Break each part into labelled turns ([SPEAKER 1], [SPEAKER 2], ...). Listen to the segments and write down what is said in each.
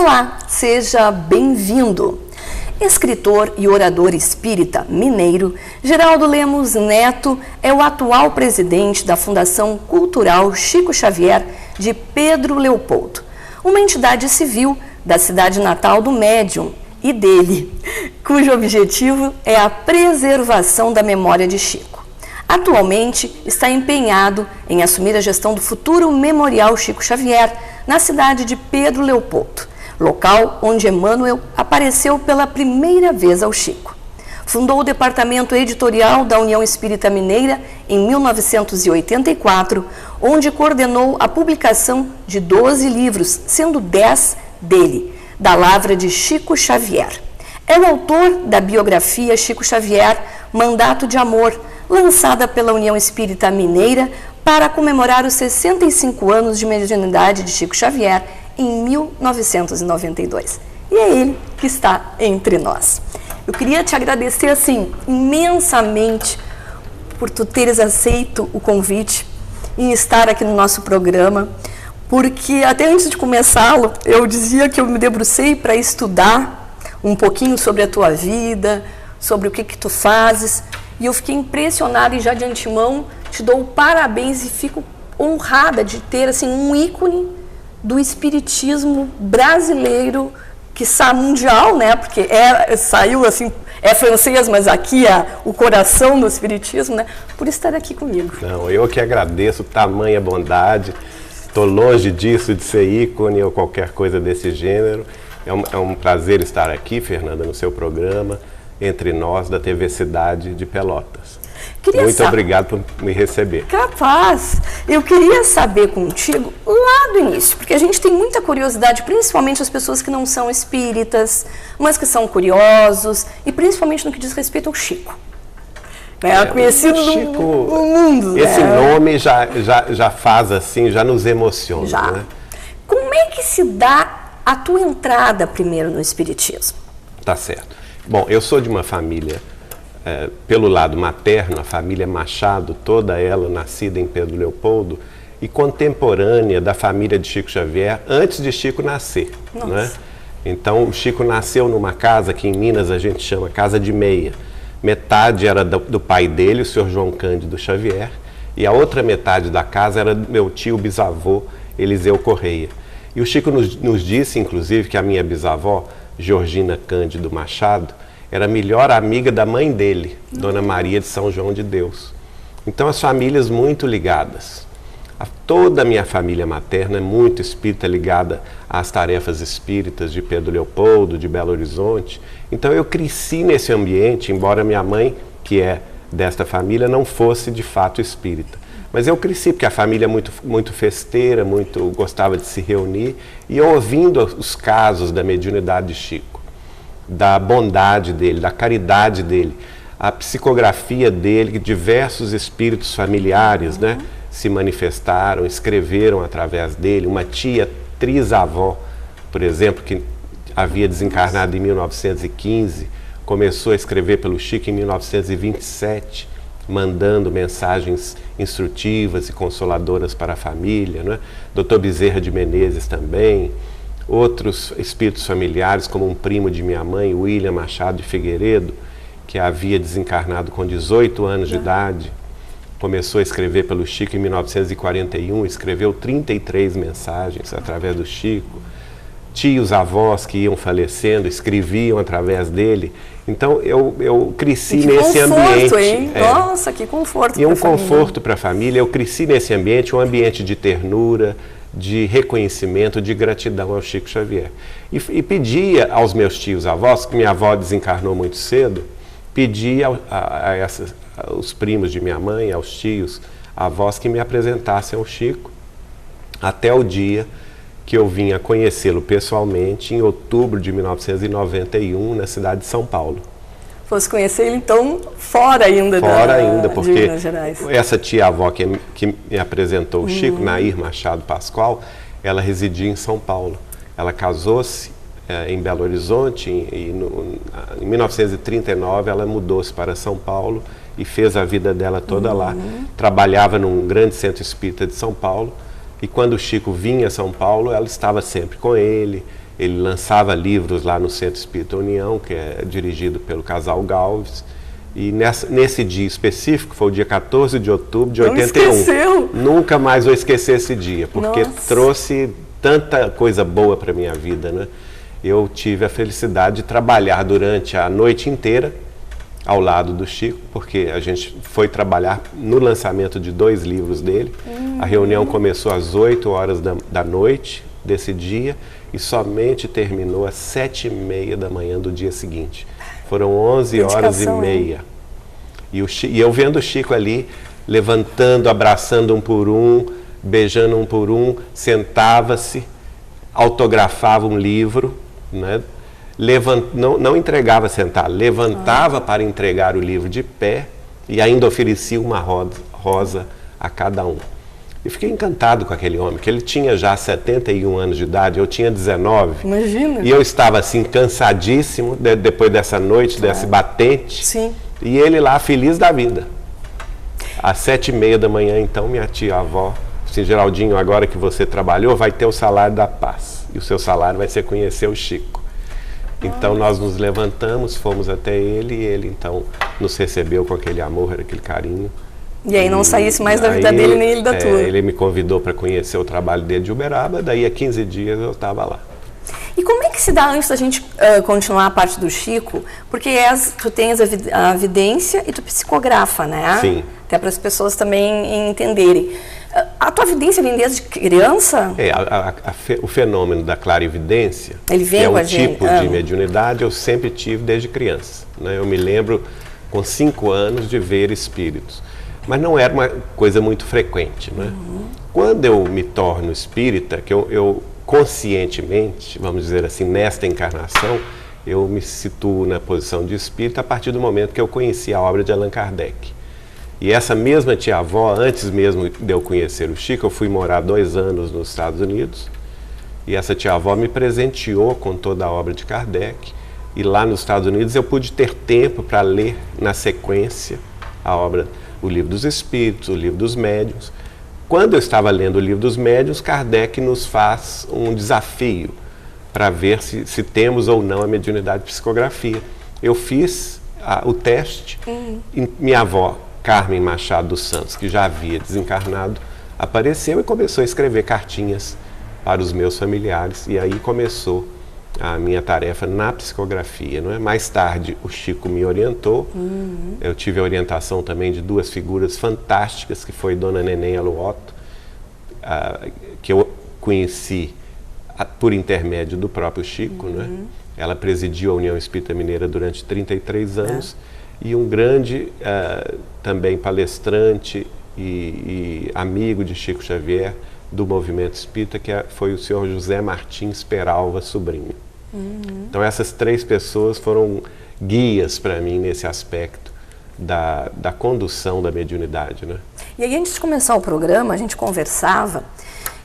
[SPEAKER 1] Olá, seja bem-vindo. Escritor e orador espírita mineiro, Geraldo Lemos Neto é o atual presidente da Fundação Cultural Chico Xavier de Pedro Leopoldo, uma entidade civil da cidade natal do médium e dele, cujo objetivo é a preservação da memória de Chico. Atualmente está empenhado em assumir a gestão do futuro Memorial Chico Xavier na cidade de Pedro Leopoldo, local onde Emmanuel apareceu pela primeira vez ao Chico. Fundou o departamento editorial da União Espírita Mineira em 1984, onde coordenou a publicação de 12 livros, sendo 10 dele, da lavra de Chico Xavier. É o autor da biografia Chico Xavier, Mandato de Amor, lançada pela União Espírita Mineira para comemorar os 65 anos de mediunidade de Chico Xavier em 1992. E é ele que está entre nós. Eu queria te agradecer, assim, imensamente por tu teres aceito o convite e estar aqui no nosso programa, porque até antes de começá-lo, eu dizia que eu me debrucei para estudar um pouquinho sobre a tua vida, sobre o que tu fazes, e eu fiquei impressionada e já de antemão te dou parabéns e fico honrada de ter, assim, um ícone do espiritismo brasileiro, quiçá mundial, né? Porque saiu assim, é francês, mas aqui é o coração do espiritismo, né? Por estar aqui comigo.
[SPEAKER 2] Não, eu que agradeço tamanha bondade. Estou longe disso, de ser ícone ou qualquer coisa desse gênero. É um prazer estar aqui, Fernanda, no seu programa, entre nós da TV Cidade de Pelotas. Muito obrigado por me receber.
[SPEAKER 1] Capaz! Eu queria saber contigo lá do início, porque a gente tem muita curiosidade, principalmente as pessoas que não são espíritas, mas que são curiosos, e principalmente no que diz respeito ao Chico. Conhecido
[SPEAKER 2] Chico,
[SPEAKER 1] no mundo.
[SPEAKER 2] Esse nome já faz assim, já nos emociona.
[SPEAKER 1] Já.
[SPEAKER 2] Né?
[SPEAKER 1] Como é que se dá a tua entrada primeiro no espiritismo?
[SPEAKER 2] Tá certo. Bom, eu sou de uma família, pelo lado materno, a família Machado, toda ela nascida em Pedro Leopoldo e contemporânea da família de Chico Xavier, antes de Chico nascer. Né? Então, o Chico nasceu numa casa que em Minas a gente chama Casa de Meia. Metade era do pai dele, o senhor João Cândido Xavier, e a outra metade da casa era do meu tio bisavô, Eliseu Correia. E o Chico nos disse, inclusive, que a minha bisavó, Georgina Cândido Machado, era a melhor amiga da mãe dele, Dona Maria de São João de Deus. Então, as famílias muito ligadas. Toda a minha família materna é muito espírita, ligada às tarefas espíritas de Pedro Leopoldo, de Belo Horizonte. Então, eu cresci nesse ambiente, embora minha mãe, que é desta família, não fosse de fato espírita. Mas eu cresci porque a família é muito festeira, muito gostava de se reunir, e eu ouvindo os casos da mediunidade de Chico, da bondade dele, da caridade dele, a psicografia dele, que diversos espíritos familiares, né, se manifestaram, escreveram através dele. Uma tia trisavó, por exemplo, que havia desencarnado em 1915, começou a escrever pelo Chico em 1927, mandando mensagens instrutivas e consoladoras para a família, né? Dr. Bezerra de Menezes também. Outros espíritos familiares, como um primo de minha mãe, William Machado de Figueiredo, que havia desencarnado com 18 anos de idade, começou a escrever pelo Chico em 1941, escreveu 33 mensagens através do Chico. Tios, avós que iam falecendo, escreviam através dele. Então, eu cresci nesse ambiente.
[SPEAKER 1] Hein? Nossa, que conforto.
[SPEAKER 2] E um conforto para a família. Eu cresci nesse ambiente, um ambiente de ternura, de reconhecimento, de gratidão ao Chico Xavier. E pedia aos meus tios avós, que minha avó desencarnou muito cedo, pedia aos primos de minha mãe, aos tios avós, que me apresentassem ao Chico, até o dia que eu vim a conhecê-lo pessoalmente, em outubro de 1991, na cidade de São Paulo.
[SPEAKER 1] Fosse conhecer ele, então, fora ainda
[SPEAKER 2] porque
[SPEAKER 1] de Minas Gerais.
[SPEAKER 2] Essa tia-avó que me apresentou o Chico, Nair Machado Pascoal, ela residia em São Paulo. Ela casou-se em Belo Horizonte e em 1939 ela mudou-se para São Paulo e fez a vida dela toda lá. Trabalhava num grande centro espírita de São Paulo, e quando o Chico vinha a São Paulo, ela estava sempre com ele, Ele lançava livros lá no Centro Espírita União, que é dirigido pelo casal Galves. E nesse dia específico, foi o dia 14 de outubro de 81.
[SPEAKER 1] Esqueceu.
[SPEAKER 2] Nunca mais vou esquecer esse dia, porque trouxe tanta coisa boa para a minha vida, né? Eu tive a felicidade de trabalhar durante a noite inteira ao lado do Chico, porque a gente foi trabalhar no lançamento de 2 livros dele. A reunião começou às 8 horas da noite desse dia e somente terminou às 7h30 da manhã do dia seguinte. Foram 11h30. E eu vendo o Chico ali, levantando, abraçando um por um, beijando um por um, sentava-se, autografava um livro, né? Não entregava sentado, levantava para entregar o livro de pé e ainda oferecia uma rosa a cada um. E fiquei encantado com aquele homem, que ele tinha já 71 anos de idade, eu tinha 19.
[SPEAKER 1] Imagina.
[SPEAKER 2] E eu estava assim, cansadíssimo, depois dessa noite, desse batente.
[SPEAKER 1] Sim.
[SPEAKER 2] E ele lá, feliz da vida. Às 7h30 da manhã, então, minha tia-avó, assim, Geraldinho, agora que você trabalhou, vai ter o salário da paz. E o seu salário vai ser conhecer o Chico. Então nós nos levantamos, fomos até ele e ele então nos recebeu com aquele amor, aquele carinho.
[SPEAKER 1] E aí não saísse mais da vida dele nem ele da tua.
[SPEAKER 2] Ele me convidou para conhecer o trabalho dele de Uberaba, daí a 15 dias eu estava lá.
[SPEAKER 1] E como é que se dá, antes da gente continuar a parte do Chico, porque tu tens a vidência e tu psicografa, né?
[SPEAKER 2] Sim.
[SPEAKER 1] Até para as pessoas também entenderem. A tua vidência vem desde criança?
[SPEAKER 2] O fenômeno da clarividência,
[SPEAKER 1] ele vem
[SPEAKER 2] que é
[SPEAKER 1] com
[SPEAKER 2] um tipo de mediunidade, eu sempre tive desde criança, né? Eu me lembro com 5 anos de ver espíritos, mas não era uma coisa muito frequente, né? Quando eu me torno espírita, que eu conscientemente, vamos dizer assim, nesta encarnação, eu me situo na posição de espírita a partir do momento que eu conheci a obra de Allan Kardec. E essa mesma tia-avó, antes mesmo de eu conhecer o Chico, eu fui morar 2 anos nos Estados Unidos, e essa tia-avó me presenteou com toda a obra de Kardec, e lá nos Estados Unidos eu pude ter tempo para ler na sequência a obra, o Livro dos Espíritos, o Livro dos Médiuns. Quando eu estava lendo o Livro dos Médiuns, Kardec nos faz um desafio para ver se temos ou não a mediunidade de psicografia. Eu fiz o teste, e minha avó, Carmen Machado dos Santos, que já havia desencarnado, apareceu e começou a escrever cartinhas para os meus familiares, e aí começou a minha tarefa na psicografia, não é? Mais tarde o Chico me orientou, eu tive a orientação também de 2 figuras fantásticas, que foi Dona Neném Aluoto, que eu conheci por intermédio do próprio Chico, né? Ela presidiu a União Espírita Mineira durante 33 anos, e um grande também palestrante e amigo de Chico Xavier do movimento espírita, que foi o senhor José Martins Peralva Sobrinho. Então essas 3 pessoas foram guias para mim nesse aspecto da condução da mediunidade, né?
[SPEAKER 1] E aí, antes de começar o programa, a gente conversava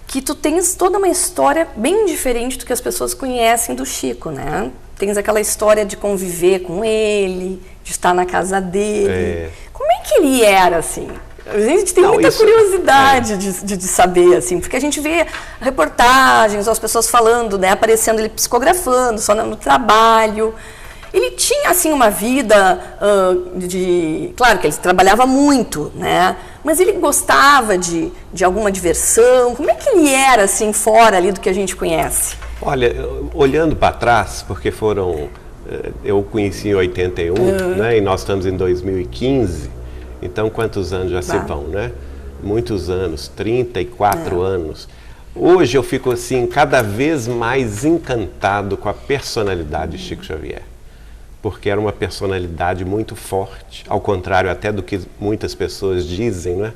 [SPEAKER 1] que tu tens toda uma história bem diferente do que as pessoas conhecem do Chico, né? Tens aquela história de conviver com ele, de estar na casa dele. Como é que ele era, assim? A gente tem muita curiosidade de saber, assim, porque a gente vê reportagens, as pessoas falando, né, aparecendo ele psicografando, só no trabalho. Ele tinha, assim, uma vida claro que ele trabalhava muito, né? Mas ele gostava de alguma diversão. Como é que ele era, assim, fora ali do que a gente conhece?
[SPEAKER 2] Olha, olhando para trás, porque eu o conheci em 81, né? E nós estamos em 2015, então quantos anos já se vão, né? Muitos anos, 34 anos. Hoje eu fico, assim, cada vez mais encantado com a personalidade de Chico Xavier, porque era uma personalidade muito forte, ao contrário até do que muitas pessoas dizem, né?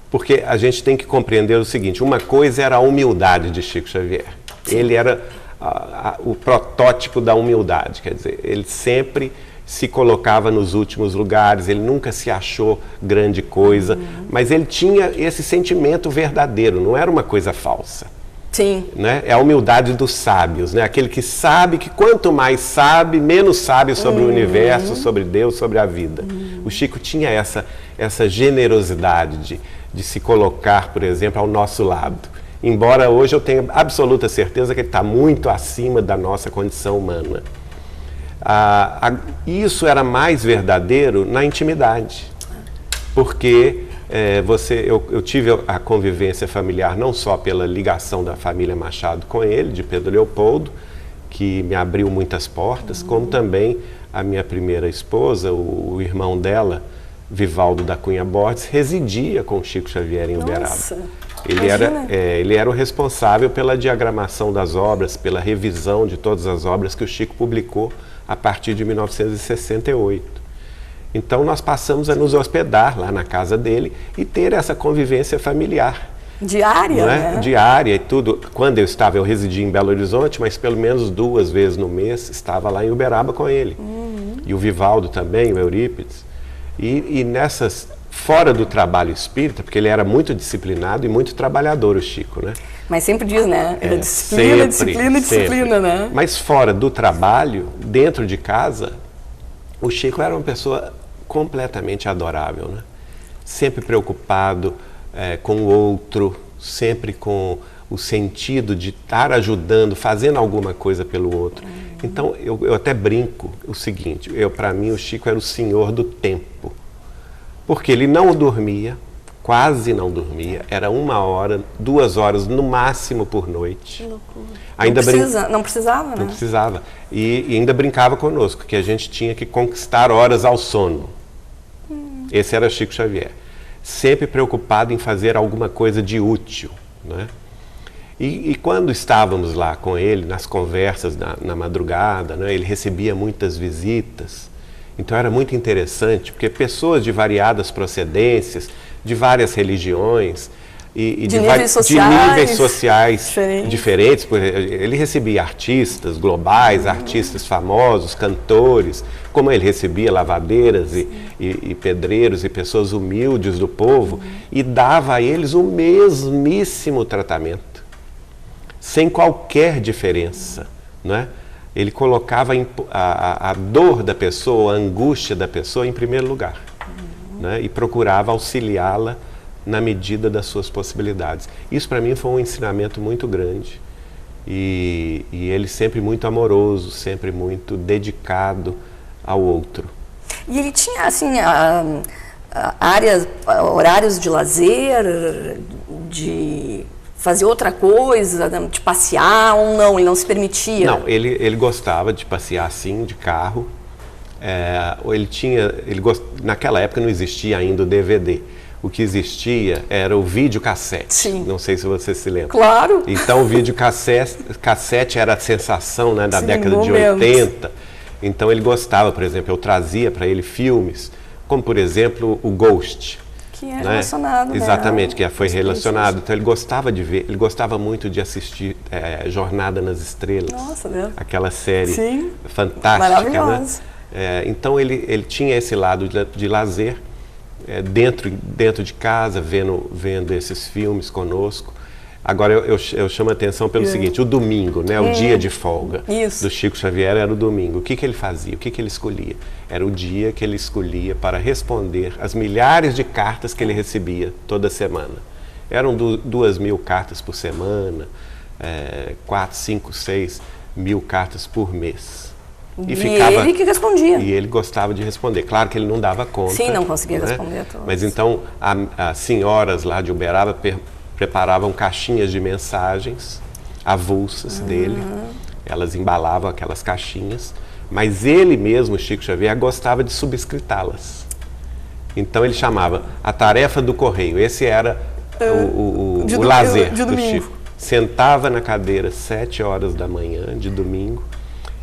[SPEAKER 2] Porque a gente tem que compreender o seguinte: uma coisa era a humildade de Chico Xavier. Ele era o protótipo da humildade, quer dizer, ele sempre se colocava nos últimos lugares, ele nunca se achou grande coisa, mas ele tinha esse sentimento verdadeiro, não era uma coisa falsa.
[SPEAKER 1] Sim.
[SPEAKER 2] Né? É a humildade dos sábios, né? Aquele que sabe que quanto mais sabe, menos sabe sobre o universo, sobre Deus, sobre a vida. O Chico tinha essa generosidade de se colocar, por exemplo, ao nosso lado. Embora hoje eu tenha absoluta certeza que ele está muito acima da nossa condição humana. Isso era mais verdadeiro na intimidade, porque eu tive a convivência familiar não só pela ligação da família Machado com ele, de Pedro Leopoldo, que me abriu muitas portas, como também a minha primeira esposa, o irmão dela, Vivaldo da Cunha Borges, residia com Chico Xavier em Uberaba. Ele era o responsável pela diagramação das obras, pela revisão de todas as obras que o Chico publicou a partir de 1968. Então nós passamos a nos hospedar lá na casa dele e ter essa convivência familiar.
[SPEAKER 1] Diária, né?
[SPEAKER 2] Diária e tudo. Quando eu residia em Belo Horizonte, mas pelo menos 2 vezes no mês estava lá em Uberaba com ele. E o Vivaldo também, o Eurípides. E nessas, fora do trabalho espírita, porque ele era muito disciplinado e muito trabalhador, o Chico, né?
[SPEAKER 1] Mas sempre diz, né? Era disciplina, disciplina, né?
[SPEAKER 2] Mas fora do trabalho, dentro de casa, o Chico era uma pessoa completamente adorável, né? Sempre preocupado com o outro, sempre com o sentido de estar ajudando, fazendo alguma coisa pelo outro. Então, eu até brinco o seguinte, para mim o Chico era o senhor do tempo, porque ele não dormia, quase não dormia, era 1 hora, 2 horas no máximo por noite.
[SPEAKER 1] Que loucura.
[SPEAKER 2] Não
[SPEAKER 1] precisava, né?
[SPEAKER 2] Não precisava. E ainda brincava conosco, que a gente tinha que conquistar horas ao sono. Esse era Chico Xavier. Sempre preocupado em fazer alguma coisa de útil, né? E quando estávamos lá com ele, nas conversas na madrugada, né, ele recebia muitas visitas. Então era muito interessante, porque pessoas de variadas procedências, de várias religiões,
[SPEAKER 1] de níveis sociais
[SPEAKER 2] diferentes. Ele recebia artistas globais, artistas famosos, cantores, como ele recebia lavadeiras e pedreiros e pessoas humildes do povo, e dava a eles o mesmíssimo tratamento, sem qualquer diferença, né? Ele colocava a dor da pessoa, a angústia da pessoa em primeiro lugar, né? E procurava auxiliá-la na medida das suas possibilidades. Isso para mim foi um ensinamento muito grande, e ele sempre muito amoroso, sempre muito dedicado ao outro. E
[SPEAKER 1] ele tinha assim horários de lazer, de fazer outra coisa, de passear ou não? Ele não se permitia?
[SPEAKER 2] Não, ele gostava de passear sim, de carro. Naquela época não existia ainda o DVD. O que existia era o videocassete.
[SPEAKER 1] Sim.
[SPEAKER 2] Não sei se você se lembra.
[SPEAKER 1] Claro!
[SPEAKER 2] Então o videocassete era a sensação, né, da década de 80. Então ele gostava, por exemplo, eu trazia para ele filmes, como por exemplo o Ghost.
[SPEAKER 1] Que é relacionado, né?
[SPEAKER 2] Exatamente, que foi relacionado. Então ele gostava de ver, ele gostava muito de assistir Jornada nas Estrelas.
[SPEAKER 1] Nossa, Deus.
[SPEAKER 2] Aquela série
[SPEAKER 1] Sim,
[SPEAKER 2] fantástica,
[SPEAKER 1] maravilhosa,
[SPEAKER 2] né? Então ele tinha esse lado de lazer, dentro de casa, vendo esses filmes conosco. Agora eu chamo a atenção pelo seguinte, o domingo, né, o dia de folga do Chico Xavier era o domingo. O que ele fazia? O que ele escolhia? Era o dia que ele escolhia para responder às milhares de cartas que ele recebia toda semana. Eram 2.000 cartas por semana, 4, 5, 6 mil cartas por mês.
[SPEAKER 1] E ele que respondia.
[SPEAKER 2] E ele gostava de responder. Claro que ele não dava conta.
[SPEAKER 1] Sim, não conseguia responder a todos.
[SPEAKER 2] Mas então, as senhoras lá de Uberaba preparavam caixinhas de mensagens avulsas dele. Elas embalavam aquelas caixinhas. Mas ele mesmo, Chico Xavier, gostava de subscritá-las. Então ele chamava a tarefa do correio. Esse era o lazer do Chico. Sentava na cadeira 7 horas da manhã de domingo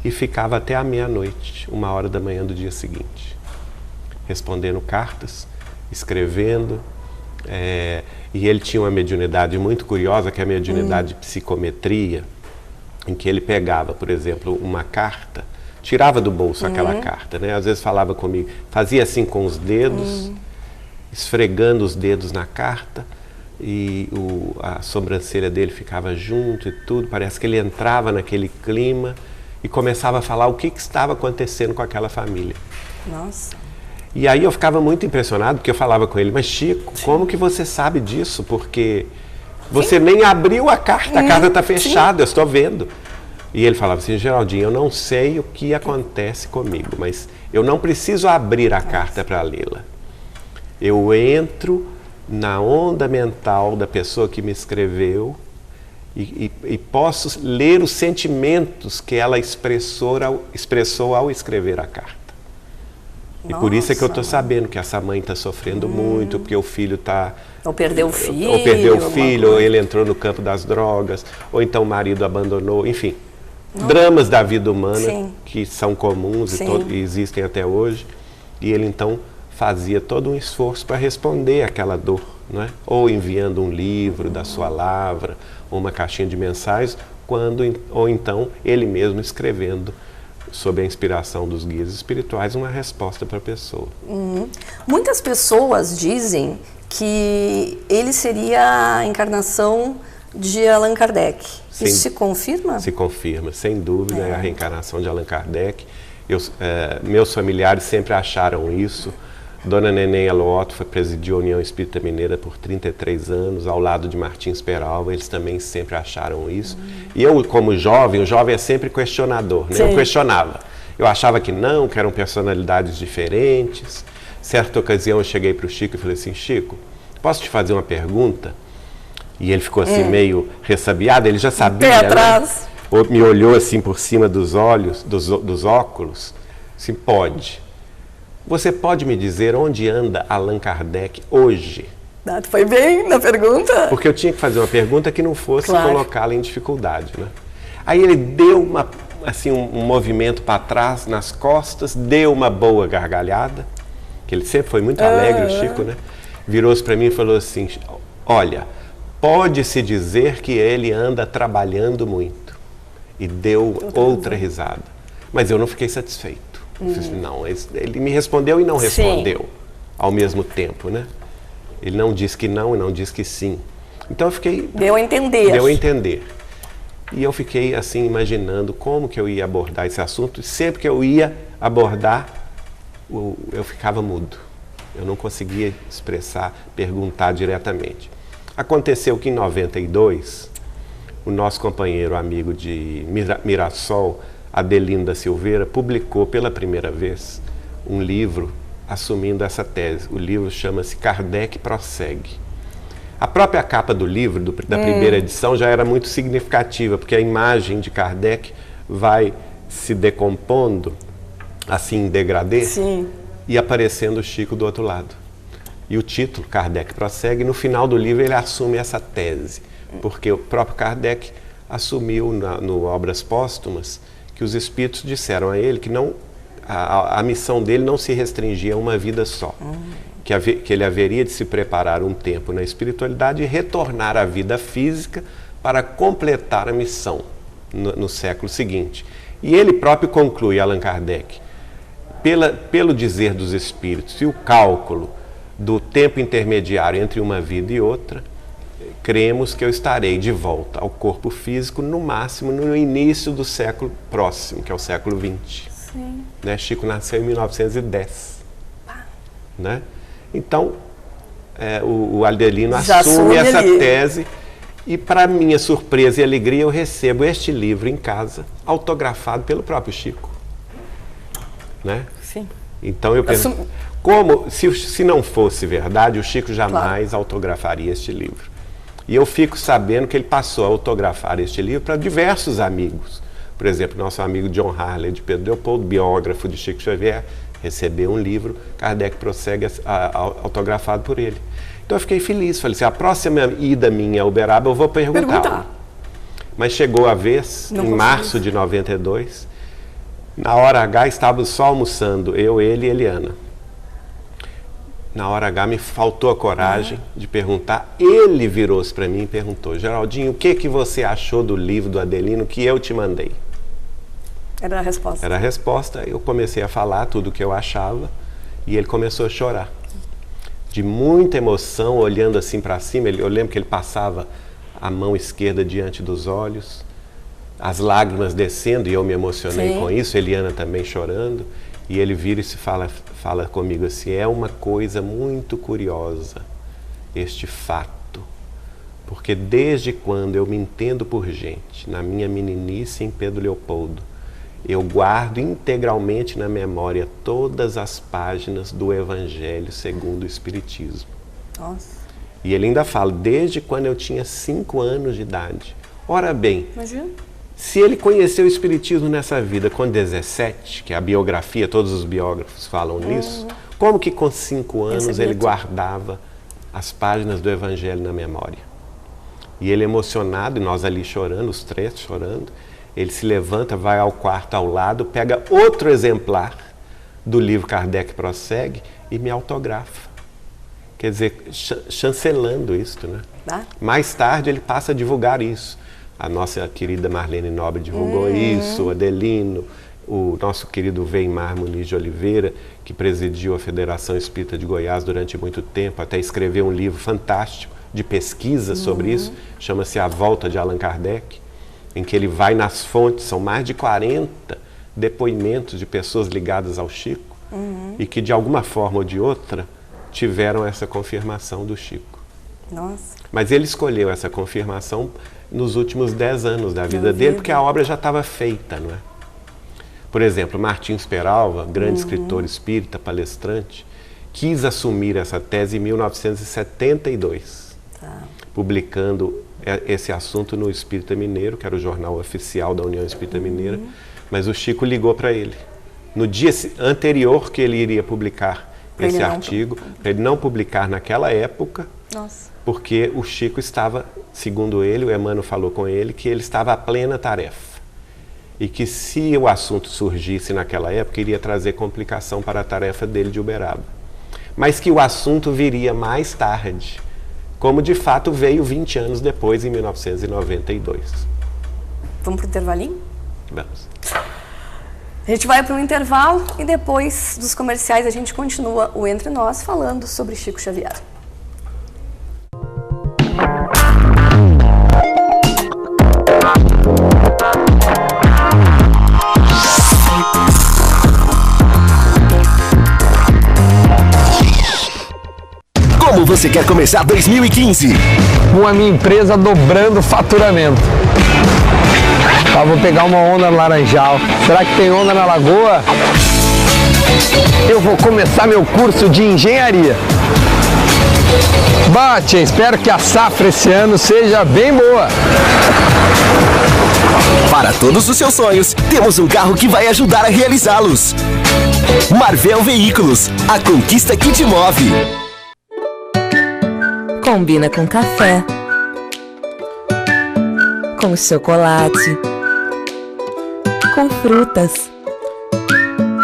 [SPEAKER 2] e ficava até a meia-noite, 1 hora da manhã do dia seguinte, respondendo cartas, escrevendo. E ele tinha uma mediunidade muito curiosa, que é a mediunidade de psicometria, em que ele pegava, por exemplo, uma carta, tirava do bolso aquela carta, né? Às vezes falava comigo, fazia assim com os dedos, esfregando os dedos na carta, e a sobrancelha dele ficava junto e tudo, parece que ele entrava naquele clima e começava a falar o que estava acontecendo com aquela família.
[SPEAKER 1] Nossa!
[SPEAKER 2] E aí eu ficava muito impressionado, porque eu falava com ele, mas Chico, como que você sabe disso? Porque Você nem abriu a carta está fechada, eu estou vendo. E ele falava assim, Geraldinho, eu não sei o que acontece comigo, mas eu não preciso abrir a carta para lê-la. Eu entro na onda mental da pessoa que me escreveu e posso ler os sentimentos que ela expressou ao escrever a carta. E por isso é que eu estou sabendo que essa mãe está sofrendo muito, porque o filho está...
[SPEAKER 1] Ou perdeu o filho.
[SPEAKER 2] Ou perdeu o filho, ou ele entrou no campo das drogas, ou então o marido abandonou, enfim. Dramas da vida humana que são comuns e existem até hoje. E ele então fazia todo um esforço para responder àquela dor, não é? Ou enviando um livro da sua lavra, ou uma caixinha de mensagens, ou então ele mesmo escrevendo, sob a inspiração dos guias espirituais, uma resposta para a pessoa.
[SPEAKER 1] Muitas pessoas dizem que ele seria a encarnação de Allan Kardec. Isso se confirma?
[SPEAKER 2] Se confirma, sem dúvida, é a reencarnação de Allan Kardec. Meus familiares sempre acharam isso. Dona Neném Aloto presidiu a União Espírita Mineira por 33 anos, ao lado de Martins Peralva, eles também sempre acharam isso. E eu, como jovem, o jovem é sempre questionador, né? Eu questionava. Eu achava que não, que eram personalidades diferentes. Certa ocasião eu cheguei para o Chico e falei assim, Chico, posso te fazer uma pergunta? E ele ficou assim meio ressabiado, ele já sabia,
[SPEAKER 1] pé atrás.
[SPEAKER 2] Né? Me olhou assim por cima dos olhos, dos óculos, assim, pode. Você pode me dizer onde anda Allan Kardec hoje?
[SPEAKER 1] Foi bem na pergunta.
[SPEAKER 2] Porque eu tinha que fazer uma pergunta que não fosse colocá-la em dificuldade, né? Aí ele deu um movimento para trás nas costas, deu uma boa gargalhada, que ele sempre foi muito alegre, o Chico, né? Virou-se para mim e falou assim, olha, pode-se dizer que ele anda trabalhando muito. E deu outra risada. Mas eu não fiquei satisfeito. Não, ele me respondeu e não respondeu ao mesmo tempo, né? Ele não disse que não e não disse que sim. Então eu fiquei...
[SPEAKER 1] Deu a entender.
[SPEAKER 2] Deu a entender. E eu fiquei assim imaginando como que eu ia abordar esse assunto. E sempre que eu ia abordar, eu ficava mudo. Eu não conseguia expressar, perguntar diretamente. Aconteceu que em 92, o nosso companheiro, amigo de Mirassol, Adelino da Silveira, publicou pela primeira vez um livro assumindo essa tese. O livro chama-se Kardec Prossegue. A própria capa do livro, da primeira edição, já era muito significativa, porque a imagem de Kardec vai se decompondo, assim em degradê, e aparecendo o Chico do outro lado. E o título, Kardec Prossegue, no final do livro ele assume essa tese, porque o próprio Kardec assumiu no Obras Póstumas que os espíritos disseram a ele que a missão dele não se restringia a uma vida só. Que ele haveria de se preparar um tempo na espiritualidade e retornar à vida física para completar a missão no século seguinte. E ele próprio conclui, Allan Kardec, pelo dizer dos espíritos e o cálculo do tempo intermediário entre uma vida e outra, cremos que eu estarei de volta ao corpo físico no máximo no início do século próximo, que é o século XX. Né? Chico nasceu em 1910. Né? Então, o Adelino assume essa tese e, para minha surpresa e alegria, eu recebo este livro em casa, autografado pelo próprio Chico. Né? Então eu penso, se não fosse verdade, o Chico jamais autografaria este livro. E eu fico sabendo que ele passou a autografar este livro para diversos amigos. Por exemplo, nosso amigo John Harley de Pedro Leopoldo, biógrafo de Chico Xavier, recebeu um livro, Kardec Prossegue, autografado por ele. Então eu fiquei feliz, falei assim, a próxima ida minha a Uberaba eu vou perguntar. Mas chegou a vez, em março de 92, na hora H estávamos só almoçando, eu, ele e Eliana. Na hora H me faltou a coragem de perguntar. Ele virou-se para mim e perguntou, Geraldinho, o que você achou do livro do Adelino que eu te mandei?
[SPEAKER 1] Era a resposta.
[SPEAKER 2] Era a resposta. Eu comecei a falar tudo o que eu achava e ele começou a chorar. De muita emoção, olhando assim para cima. Eu lembro que ele passava a mão esquerda diante dos olhos, as lágrimas descendo, e eu me emocionei com isso, Eliana também chorando. E ele vira e fala comigo assim, é uma coisa muito curiosa este fato, porque desde quando eu me entendo por gente, na minha meninice em Pedro Leopoldo, eu guardo integralmente na memória todas as páginas do Evangelho segundo o Espiritismo.
[SPEAKER 1] Nossa.
[SPEAKER 2] E ele ainda fala, desde quando eu tinha 5 anos de idade. Ora bem,
[SPEAKER 1] Imagina.
[SPEAKER 2] se ele conheceu o Espiritismo nessa vida com 17, que é a biografia, todos os biógrafos falam nisso, como que com 5 anos ele guardava as páginas do Evangelho na memória? E ele emocionado, e nós ali chorando, os 3 chorando, ele se levanta, vai ao quarto ao lado, pega outro exemplar do livro Kardec Prossegue e me autografa. Quer dizer, chancelando isto, né? Mais tarde ele passa a divulgar isso. A nossa querida Marlene Nobre divulgou isso, o Adelino, o nosso querido Weimar Muniz de Oliveira, que presidiu a Federação Espírita de Goiás durante muito tempo, até escreveu um livro fantástico de pesquisa sobre isso, chama-se A Volta de Allan Kardec, em que ele vai nas fontes, são mais de 40 depoimentos de pessoas ligadas ao Chico, e que de alguma forma ou de outra tiveram essa confirmação do Chico.
[SPEAKER 1] Nossa.
[SPEAKER 2] Mas ele escolheu essa confirmação nos últimos 10 anos da vida dele, porque a obra já estava feita, não é? Por exemplo, Martins Peralva, grande escritor espírita, palestrante, quis assumir essa tese em 1972, publicando esse assunto no Espírita Mineiro, que era o jornal oficial da União Espírita Mineira, mas o Chico ligou para ele. No dia anterior que ele iria publicar esse artigo, para ele não publicar naquela época, porque o Chico estava, segundo ele, o Emmanuel falou com ele, que ele estava à plena tarefa. E que se o assunto surgisse naquela época, iria trazer complicação para a tarefa dele de Uberaba. Mas que o assunto viria mais tarde, como de fato veio 20 anos depois, em 1992.
[SPEAKER 1] Vamos para o intervalinho?
[SPEAKER 2] Vamos.
[SPEAKER 1] A gente vai para um intervalo e depois dos comerciais a gente continua o Entre Nós falando sobre Chico Xavier.
[SPEAKER 3] Como você quer começar 2015?
[SPEAKER 4] Com a minha empresa dobrando o faturamento. Vou pegar uma onda no Laranjal. Será que tem onda na Lagoa? Eu vou começar meu curso de engenharia. Bate, espero que a safra esse ano seja bem boa.
[SPEAKER 3] Para todos os seus sonhos, temos um carro que vai ajudar a realizá-los. Marvel Veículos, a conquista que te move.
[SPEAKER 5] Combina com café, com chocolate, com frutas.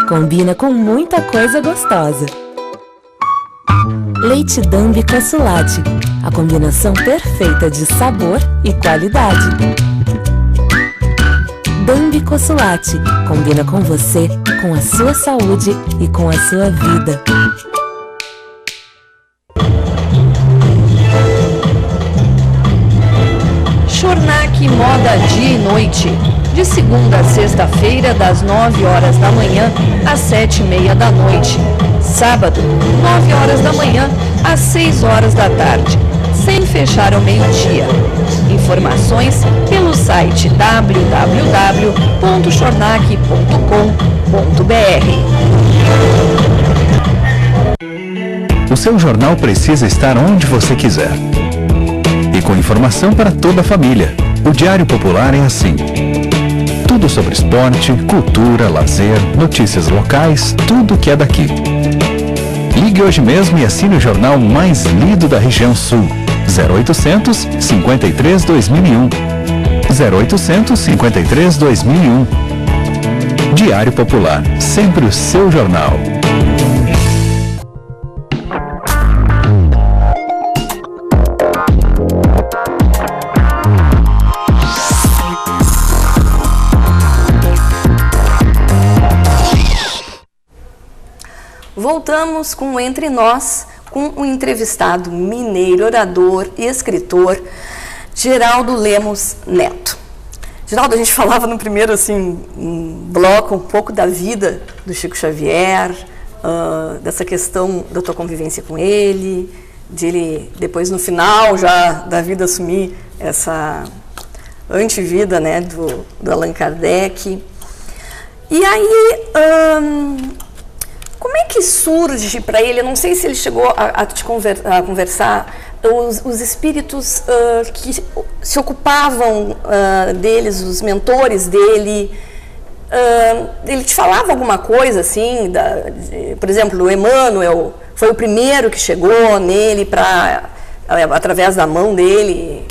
[SPEAKER 5] Combina com muita coisa gostosa. Leite Dambi Consulate, a combinação perfeita de sabor e qualidade. Dambi Consulate, combina com você, com a sua saúde e com a sua vida.
[SPEAKER 1] Chornac Moda Dia e Noite, de segunda a sexta-feira, das 9 horas da manhã às 7h30 da noite. Sábado, 9 horas da manhã às 6 horas da tarde, sem fechar ao meio-dia. Informações pelo site www.chornac.com.br.
[SPEAKER 6] O seu jornal precisa estar onde você quiser. E com informação para toda a família. O Diário Popular é assim. Tudo sobre esporte, cultura, lazer, notícias locais, tudo que é daqui. Ligue hoje mesmo e assine o jornal mais lido da região sul. 0800 53 2001. 0800 53 2001. Diário Popular, sempre o seu jornal.
[SPEAKER 1] Voltamos com o Entre Nós, com o entrevistado mineiro, orador e escritor, Geraldo Lemos Neto. Geraldo, a gente falava no primeiro bloco um pouco da vida do Chico Xavier, dessa questão da tua convivência com ele, de ele, depois no final já da vida, assumir essa antivida, né, do Allan Kardec. E aí, como é que surge para ele, eu não sei se ele chegou a conversar, os espíritos que se ocupavam deles, os mentores dele, ele te falava alguma coisa assim, por exemplo, o Emmanuel foi o primeiro que chegou nele através da mão dele?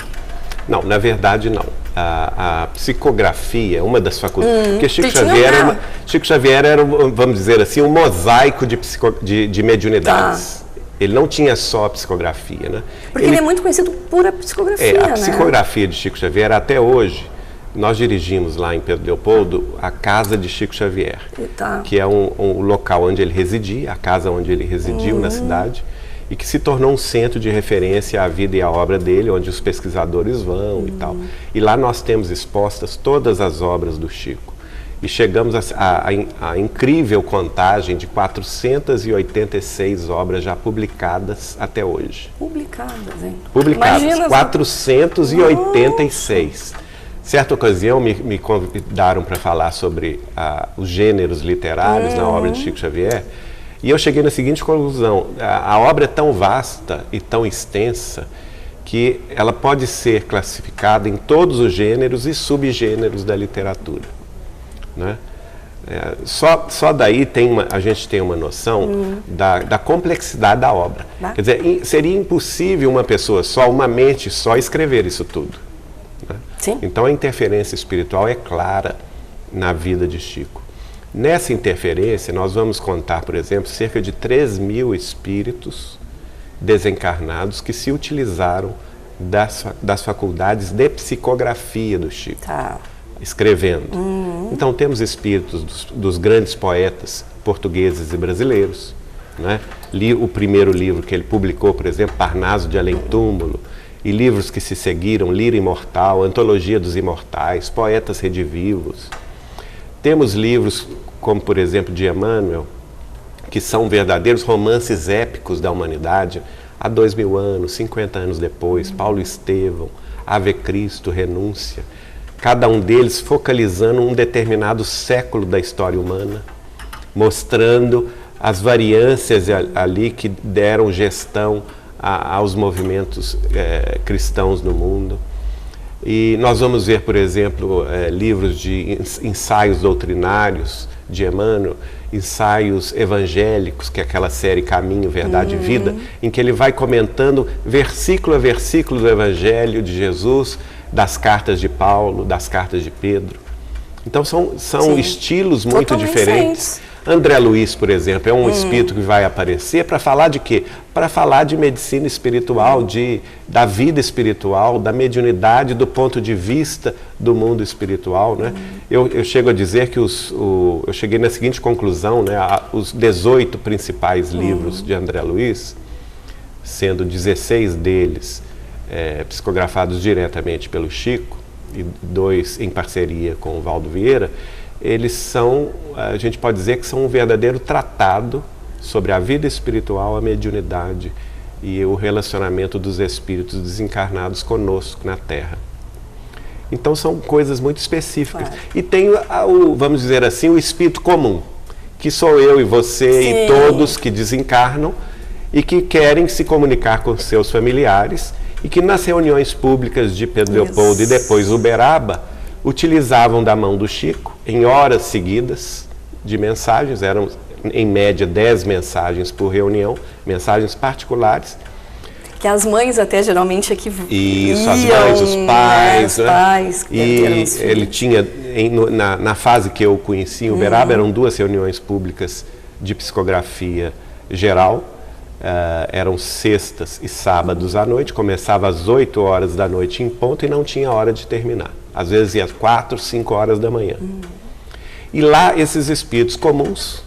[SPEAKER 2] Não, na verdade não. A psicografia, uma das faculdades, porque Chico Xavier era, vamos dizer assim, um mosaico de mediunidades. Ele não tinha só a psicografia, né?
[SPEAKER 1] Porque ele é muito conhecido por a psicografia,
[SPEAKER 2] a psicografia de Chico Xavier, até hoje, nós dirigimos lá em Pedro Leopoldo a casa de Chico Xavier, que é um local onde ele residia, a casa onde ele residiu na cidade, e que se tornou um centro de referência à vida e à obra dele, onde os pesquisadores vão e tal. E lá nós temos expostas todas as obras do Chico. E chegamos à incrível contagem de 486 obras já publicadas até hoje.
[SPEAKER 1] Publicadas, hein?
[SPEAKER 2] Publicadas, imagina 486. Certa ocasião me convidaram para falar sobre os gêneros literários na obra de Chico Xavier, e eu cheguei na seguinte conclusão: a obra é tão vasta e tão extensa que ela pode ser classificada em todos os gêneros e subgêneros da literatura, né? Só daí a gente tem uma noção da complexidade da obra. Quer dizer, seria impossível uma pessoa só, uma mente só, escrever isso tudo, né? Então a interferência espiritual é clara na vida de Chico. Nessa interferência, nós vamos contar, por exemplo, cerca de 3.000 espíritos desencarnados que se utilizaram das faculdades de psicografia do Chico, escrevendo. Então, temos espíritos dos grandes poetas portugueses e brasileiros, né? O primeiro livro que ele publicou, por exemplo, Parnaso de Além-Túmulo, e livros que se seguiram, Lira Imortal, Antologia dos Imortais, Poetas Redivivos. Temos livros como, por exemplo, de Emmanuel, que são verdadeiros romances épicos da humanidade, há 2000 anos, 50 anos depois, Paulo Estevão, Ave Cristo, Renúncia, cada um deles focalizando um determinado século da história humana, mostrando as variâncias ali que deram gestão aos movimentos cristãos no mundo. E nós vamos ver, por exemplo, livros de ensaios doutrinários de Emmanuel, ensaios evangélicos, que é aquela série Caminho, Verdade e Vida, em que ele vai comentando versículo a versículo do Evangelho de Jesus, das cartas de Paulo, das cartas de Pedro. Então são estilos muito diferentes. André Luiz, por exemplo, é um espírito que vai aparecer para falar de quê? Para falar de medicina espiritual, da vida espiritual, da mediunidade do ponto de vista do mundo espiritual, né? Eu chego a dizer que eu cheguei na seguinte conclusão, né? Os 18 principais livros de André Luiz, sendo 16 deles psicografados diretamente pelo Chico, e 2 em parceria com o Valdo Vieira, eles são, a gente pode dizer que são um verdadeiro tratado sobre a vida espiritual, a mediunidade e o relacionamento dos espíritos desencarnados conosco na Terra. Então são coisas muito específicas. E tem, vamos dizer assim, o espírito comum, que sou eu e você e todos que desencarnam e que querem se comunicar com seus familiares e que nas reuniões públicas de Pedro Leopoldo e depois Uberaba, utilizavam da mão do Chico, em horas seguidas, de mensagens, eram em média 10 mensagens por reunião, mensagens particulares.
[SPEAKER 1] Que as mães até geralmente aqui
[SPEAKER 2] Isso, as mães, os pais, né?
[SPEAKER 1] Pais,
[SPEAKER 2] e ele tinha, na fase que eu conheci em Uberaba, eram 2 reuniões públicas de psicografia geral, eram sextas e sábados à noite, começava às 8 horas da noite em ponto e não tinha hora de terminar. Às vezes ia às 4, 5 horas da manhã. E lá esses espíritos comuns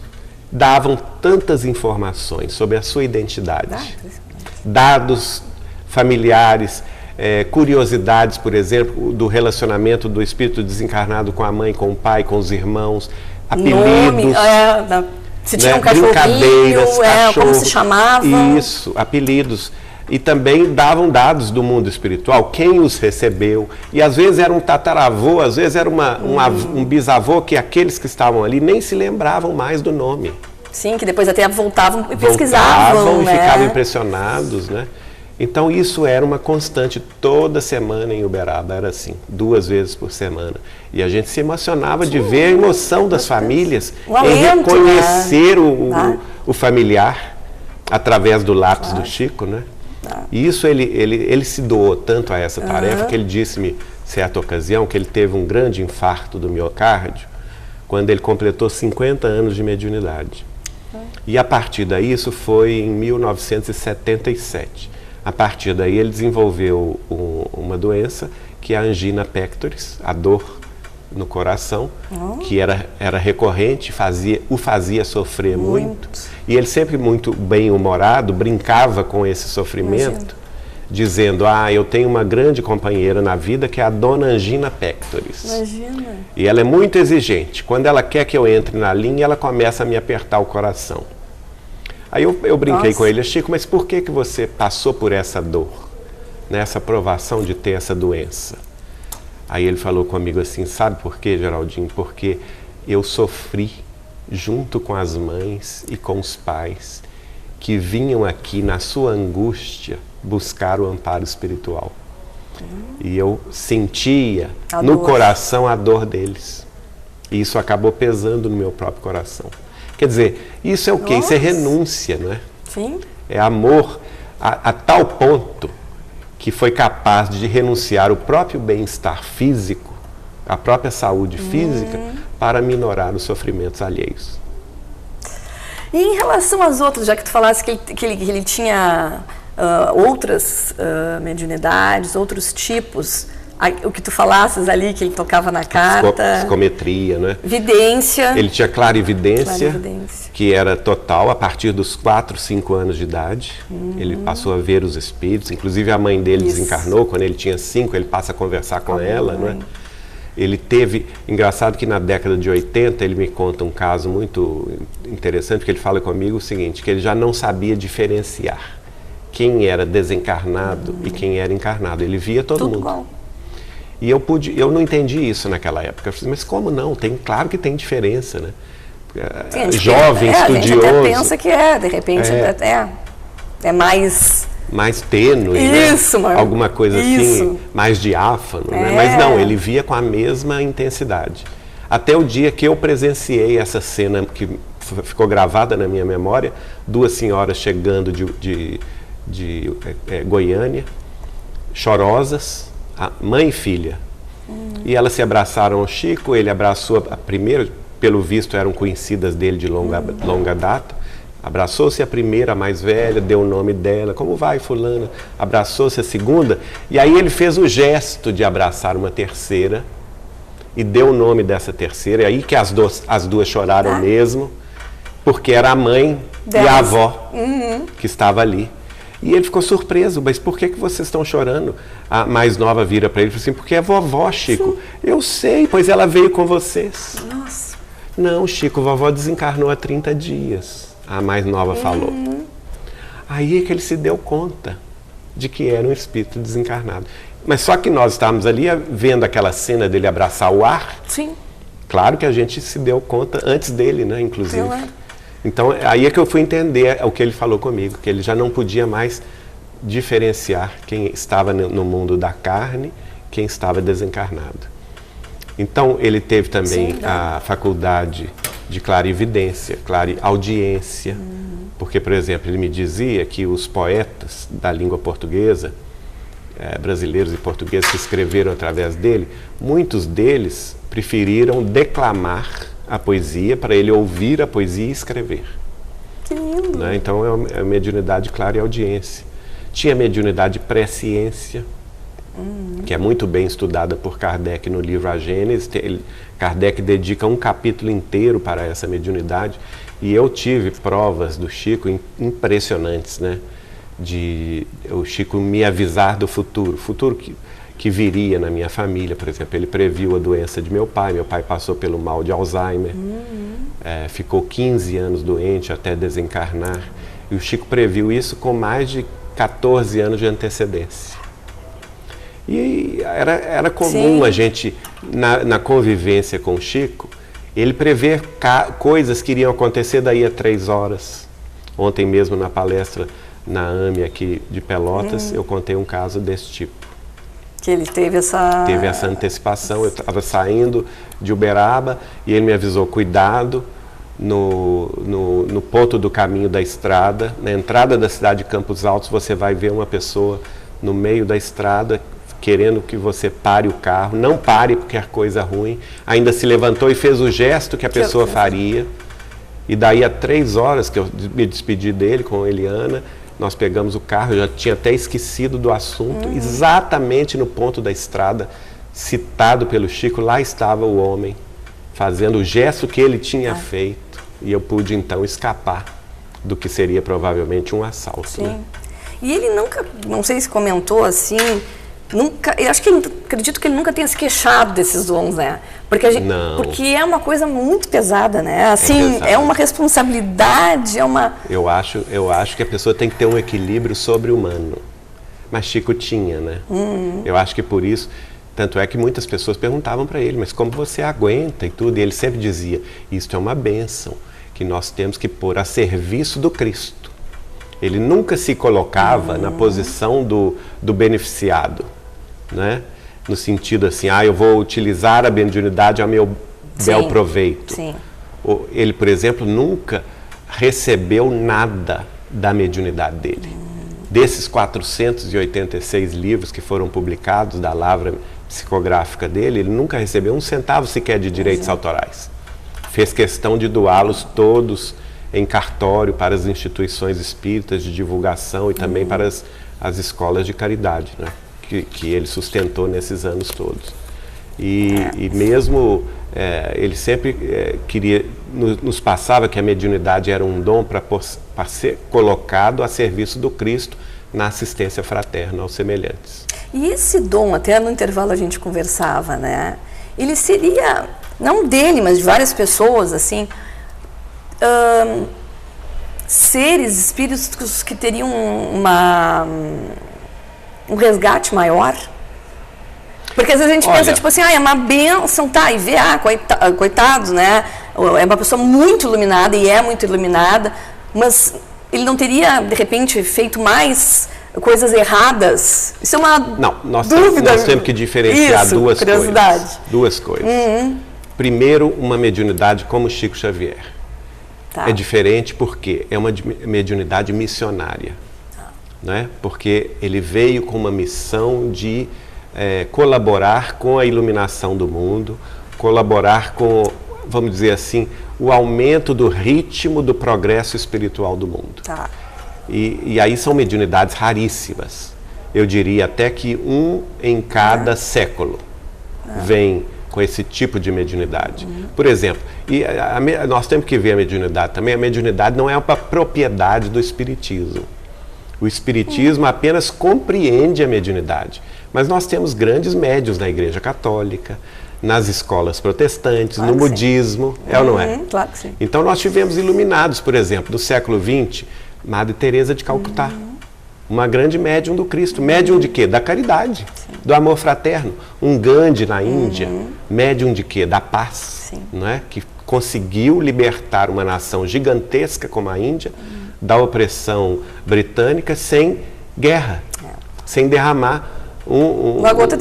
[SPEAKER 2] davam tantas informações sobre a sua identidade, dados familiares, curiosidades, por exemplo, do relacionamento do espírito desencarnado com a mãe, com o pai, com os irmãos, apelidos,
[SPEAKER 1] se tinha um cachorrinho,
[SPEAKER 2] brincadeiras,
[SPEAKER 1] como se chamava.
[SPEAKER 2] Isso, apelidos. E também davam dados do mundo espiritual, quem os recebeu. E às vezes era um tataravô, às vezes era um bisavô que aqueles que estavam ali nem se lembravam mais do nome.
[SPEAKER 1] Sim, que depois até voltavam e pesquisavam,
[SPEAKER 2] e
[SPEAKER 1] né?
[SPEAKER 2] ficavam impressionados, né? Então isso era uma constante toda semana em Uberaba, era assim, 2 vezes por semana. E a gente se emocionava de ver a emoção das famílias em reconhecer o familiar através do lápis do Chico, né? E isso ele se doou tanto a essa tarefa que ele disse-me, certa ocasião, que ele teve um grande infarto do miocárdio quando ele completou 50 anos de mediunidade. E a partir daí, isso foi em 1977. A partir daí ele desenvolveu uma doença que é a angina pectoris, a dor no coração, que era recorrente, o fazia sofrer muito. E ele sempre muito bem-humorado, brincava com esse sofrimento, dizendo, eu tenho uma grande companheira na vida que é a dona angina pectoris.
[SPEAKER 1] Imagina.
[SPEAKER 2] E ela é muito exigente. Quando ela quer que eu entre na linha, ela começa a me apertar o coração. Aí eu brinquei com ele, Chico, mas por que você passou por essa dor, né, essa provação de ter essa doença? Aí ele falou comigo assim, sabe por quê, Geraldinho? Porque eu sofri junto com as mães e com os pais que vinham aqui na sua angústia buscar o amparo espiritual. E eu sentia no coração a dor deles. E isso acabou pesando no meu próprio coração. Quer dizer, isso é o quê? Isso é renúncia, não é?
[SPEAKER 1] Sim.
[SPEAKER 2] É amor a tal ponto que foi capaz de renunciar o próprio bem-estar físico, a própria saúde física, para minorar os sofrimentos alheios.
[SPEAKER 1] E em relação às outras, já que tu falasse que ele tinha outras mediunidades, outros tipos, o que tu falasses ali, que ele tocava na carta.
[SPEAKER 2] Psicometria, né?
[SPEAKER 1] Vidência.
[SPEAKER 2] Ele tinha clarividência, que era total a partir dos 4, 5 anos de idade. Ele passou a ver os espíritos, inclusive a mãe dele desencarnou, quando ele tinha 5, ele passa a conversar com ela, né? Ele teve, engraçado que na década de 80, ele me conta um caso muito interessante, que ele fala comigo o seguinte, que ele já não sabia diferenciar quem era desencarnado e quem era encarnado. Ele via todo mundo. Igual. E eu não entendi isso naquela época. Eu falei, mas como não? Claro que tem diferença, né? Jovem, estudioso.
[SPEAKER 1] A gente até pensa que de repente é mais
[SPEAKER 2] tênue,
[SPEAKER 1] isso,
[SPEAKER 2] né? Alguma coisa assim, mais diáfano, né? Mas não, ele via com a mesma intensidade. Até o dia que eu presenciei essa cena que ficou gravada na minha memória, 2 senhoras chegando de Goiânia, chorosas, mãe e filha. E elas se abraçaram ao Chico, ele abraçou a primeira, pelo visto eram conhecidas dele de longa data, abraçou-se a primeira, a mais velha, deu o nome dela, como vai fulana? Abraçou-se a segunda, e aí ele fez o gesto de abraçar uma terceira, e deu o nome dessa terceira, e aí que as duas choraram mesmo, porque era a mãe e a avó que estava ali. E ele ficou surpreso, mas por que vocês estão chorando? A mais nova vira para ele e falou assim, porque é vovó, Chico. Sim. Eu sei, pois ela veio com vocês.
[SPEAKER 1] Nossa.
[SPEAKER 2] Não, Chico, vovó desencarnou há 30 dias, a mais nova falou. Aí é que ele se deu conta de que era um espírito desencarnado. Mas só que nós estávamos ali vendo aquela cena dele abraçar o ar.
[SPEAKER 1] Sim.
[SPEAKER 2] Claro que a gente se deu conta antes dele, né, inclusive. Então, aí é que eu fui entender o que ele falou comigo, que ele já não podia mais diferenciar quem estava no mundo da carne, quem estava desencarnado. Então, ele teve também a faculdade de clarividência, clareaudiência, porque, por exemplo, ele me dizia que os poetas da língua portuguesa, brasileiros e portugueses que escreveram através dele, muitos deles preferiram declamar a poesia para ele ouvir a poesia e escrever.
[SPEAKER 1] Que lindo!
[SPEAKER 2] Né? Então é a mediunidade clareaudiência. Tinha a mediunidade presciência, que é muito bem estudada por Kardec no livro A Gênese. Kardec dedica um capítulo inteiro para essa mediunidade, e eu tive provas do Chico impressionantes, né? De o Chico me avisar do futuro que viria na minha família. Por exemplo, ele previu a doença de meu pai passou pelo mal de Alzheimer, ficou 15 anos doente até desencarnar, e o Chico previu isso com mais de 14 anos de antecedência. E era comum a gente, na convivência com o Chico, ele prever coisas que iriam acontecer daí a 3 horas. Ontem mesmo na palestra na AME aqui de Pelotas, eu contei um caso desse tipo.
[SPEAKER 1] Que ele teve essa...
[SPEAKER 2] Teve essa antecipação. Eu estava saindo de Uberaba e ele me avisou, cuidado, no ponto do caminho da estrada, na entrada da cidade de Campos Altos, você vai ver uma pessoa no meio da estrada querendo que você pare o carro. Não pare porque é coisa ruim. Ainda se levantou e fez o gesto que a pessoa faria. E daí a 3 horas que eu me despedi dele com a Eliana, nós pegamos o carro, eu já tinha até esquecido do assunto, exatamente no ponto da estrada, citado pelo Chico, lá estava o homem, fazendo o gesto que ele tinha feito, e eu pude então escapar do que seria provavelmente um assalto.
[SPEAKER 1] Sim.
[SPEAKER 2] Né?
[SPEAKER 1] E ele nunca, não sei se comentou assim, nunca, eu acho que acredito que ele nunca tenha se queixado desses dons, né? Porque porque é uma coisa muito pesada, né? Assim, é uma responsabilidade, é uma...
[SPEAKER 2] Eu acho que a pessoa tem que ter um equilíbrio sobre-humano. Mas Chico tinha, né? Eu acho que por isso, tanto é que muitas pessoas perguntavam para ele, mas como você aguenta e tudo? E ele sempre dizia, isto é uma bênção que nós temos que pôr a serviço do Cristo. Ele nunca se colocava na posição do beneficiado, né? No sentido assim, eu vou utilizar a mediunidade a meu bel proveito.
[SPEAKER 1] Sim.
[SPEAKER 2] Ele, por exemplo, nunca recebeu nada da mediunidade dele. Desses 486 livros que foram publicados da lavra psicográfica dele, ele nunca recebeu 1 centavo sequer de direitos autorais. Fez questão de doá-los todos em cartório para as instituições espíritas de divulgação e também para as escolas de caridade, né? Que ele sustentou nesses anos todos. E mesmo ele sempre nos passava que a mediunidade era um dom para ser colocado a serviço do Cristo na assistência fraterna aos semelhantes.
[SPEAKER 1] E esse dom, até no intervalo a gente conversava, né? Ele seria, não dele, mas de várias pessoas, assim, seres, espíritos que teriam um resgate maior? Porque às vezes a gente pensa, tipo assim, é uma bênção, e vê, coitado, né? É uma pessoa muito iluminada, e é muito iluminada, mas ele não teria, de repente, feito mais coisas erradas? Isso é uma dúvida.
[SPEAKER 2] Nós temos que diferenciar duas coisas. Primeiro, uma mediunidade como Chico Xavier. É diferente porque é uma mediunidade missionária. Né? Porque ele veio com uma missão de colaborar com a iluminação do mundo, colaborar com, vamos dizer assim, o aumento do ritmo do progresso espiritual do mundo. E aí são mediunidades raríssimas. Eu diria até que 1 em cada século vem com esse tipo de mediunidade. Por exemplo, nós temos que ver a mediunidade também. A mediunidade não é uma propriedade do espiritismo. O espiritismo apenas compreende a mediunidade. Mas nós temos grandes médiuns na Igreja Católica, nas escolas protestantes, no budismo, ou não é?
[SPEAKER 1] Claro que sim.
[SPEAKER 2] Então nós tivemos iluminados, por exemplo, do século XX, Madre Teresa de Calcutá. Uma grande médium do Cristo. Médium de quê? Da caridade, do amor fraterno. Um Gandhi na Índia, médium de quê? Da paz, não é? Que conseguiu libertar uma nação gigantesca como a Índia da opressão britânica sem guerra, sem derramar uma gota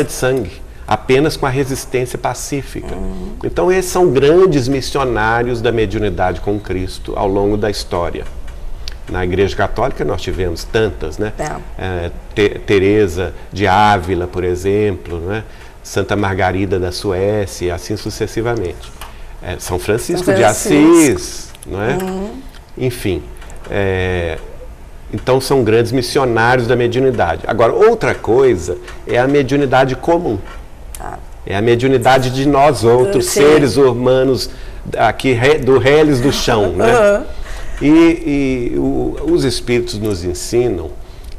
[SPEAKER 2] de sangue, apenas com a resistência pacífica. Então esses são grandes missionários da mediunidade com Cristo ao longo da história. Na Igreja Católica nós tivemos tantas, né? Teresa de Ávila, por exemplo, né? Santa Margarida da Suécia, e assim sucessivamente. São Francisco de Assis, não é? Enfim, então são grandes missionários da mediunidade. Agora, outra coisa é a mediunidade comum. É a mediunidade de nós outros, seres humanos, aqui do reles do chão, né? Os espíritos nos ensinam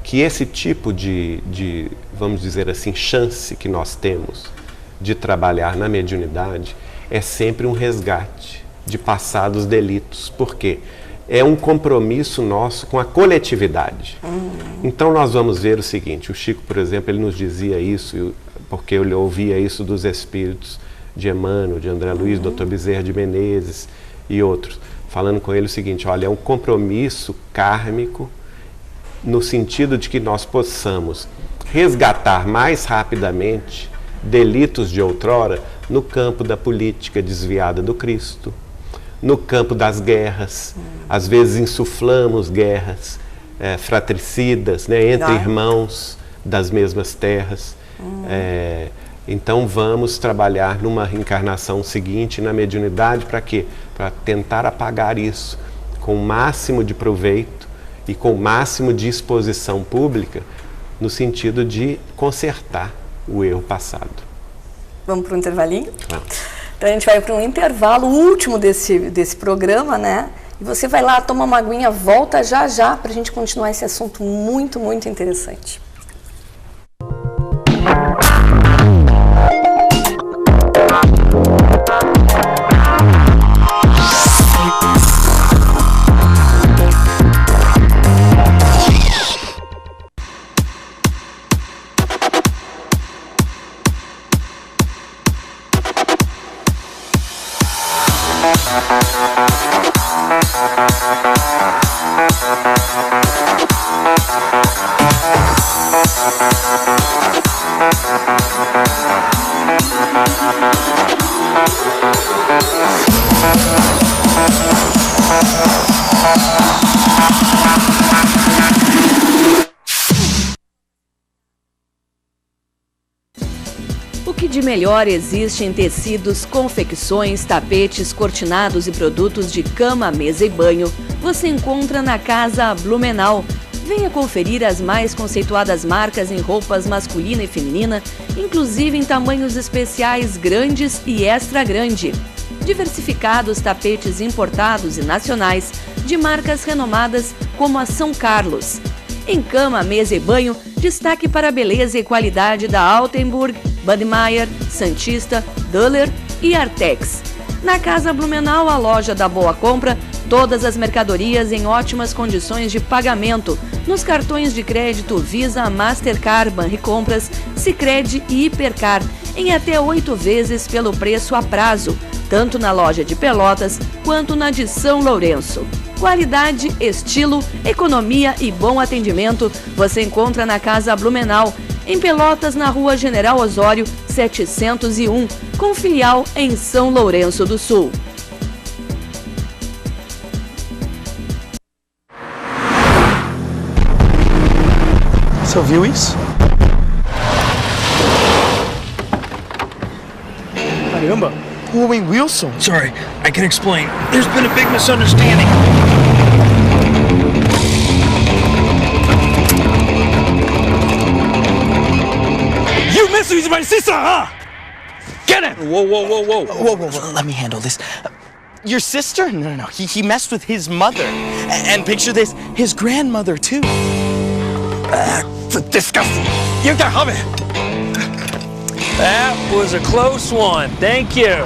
[SPEAKER 2] que esse tipo de, vamos dizer assim, chance que nós temos de trabalhar na mediunidade é sempre um resgate de passados delitos. Por quê? é um compromisso nosso com a coletividade. Então nós vamos ver o seguinte, o Chico, por exemplo, ele nos dizia isso, porque eu ouvia isso dos espíritos de Emmanuel, de André Luiz, Dr. Bezerra de Menezes e outros, falando com ele o seguinte, olha, é um compromisso kármico no sentido de que nós possamos resgatar mais rapidamente delitos de outrora no campo da política desviada do Cristo, no campo das guerras, às vezes insuflamos guerras fratricidas, né, entre irmãos das mesmas terras. Então vamos trabalhar numa reencarnação seguinte, na mediunidade, para quê? Para tentar apagar isso com o máximo de proveito e com o máximo de exposição pública, no sentido de consertar o erro passado.
[SPEAKER 1] Vamos para um intervalinho?
[SPEAKER 2] Vamos.
[SPEAKER 1] Então a gente vai para um intervalo, o último desse programa, né? E você vai lá, toma uma aguinha, volta já já para a gente continuar esse assunto muito, muito interessante. O que de melhor existe em tecidos, confecções, tapetes, cortinados e produtos de cama, mesa e banho, você encontra na Casa Blumenau. Venha conferir as mais conceituadas marcas em roupas masculina e feminina, inclusive em tamanhos especiais grandes e extra grande. Diversificados tapetes importados e nacionais de marcas renomadas como a São Carlos. Em cama, mesa e banho, destaque para a beleza e qualidade da Altenburg, Budmeier, Santista, Döhler e Artex. Na Casa Blumenau, a loja da Boa Compra, todas as mercadorias em ótimas condições de pagamento, nos cartões de crédito Visa, Mastercard, Banricompras, Sicredi e Hipercar, em até 8 vezes pelo preço a prazo, tanto na loja de Pelotas quanto na de São Lourenço. Qualidade, estilo, economia e bom atendimento você encontra na Casa Blumenau, em Pelotas, na Rua General Osório, 701, com filial em São Lourenço do Sul.
[SPEAKER 7] Você ouviu isso? Caramba! Owen Wilson?
[SPEAKER 8] Sorry, I can explain. There's been a big misunderstanding. You misused my sister, huh? Get it!
[SPEAKER 7] Whoa, whoa, whoa, whoa. Whoa, whoa, whoa. Let me handle this. Your sister? No. He messed with his mother. And picture this, his grandmother, too. That's disgusting.
[SPEAKER 8] You can have it. That was a close one. Thank you.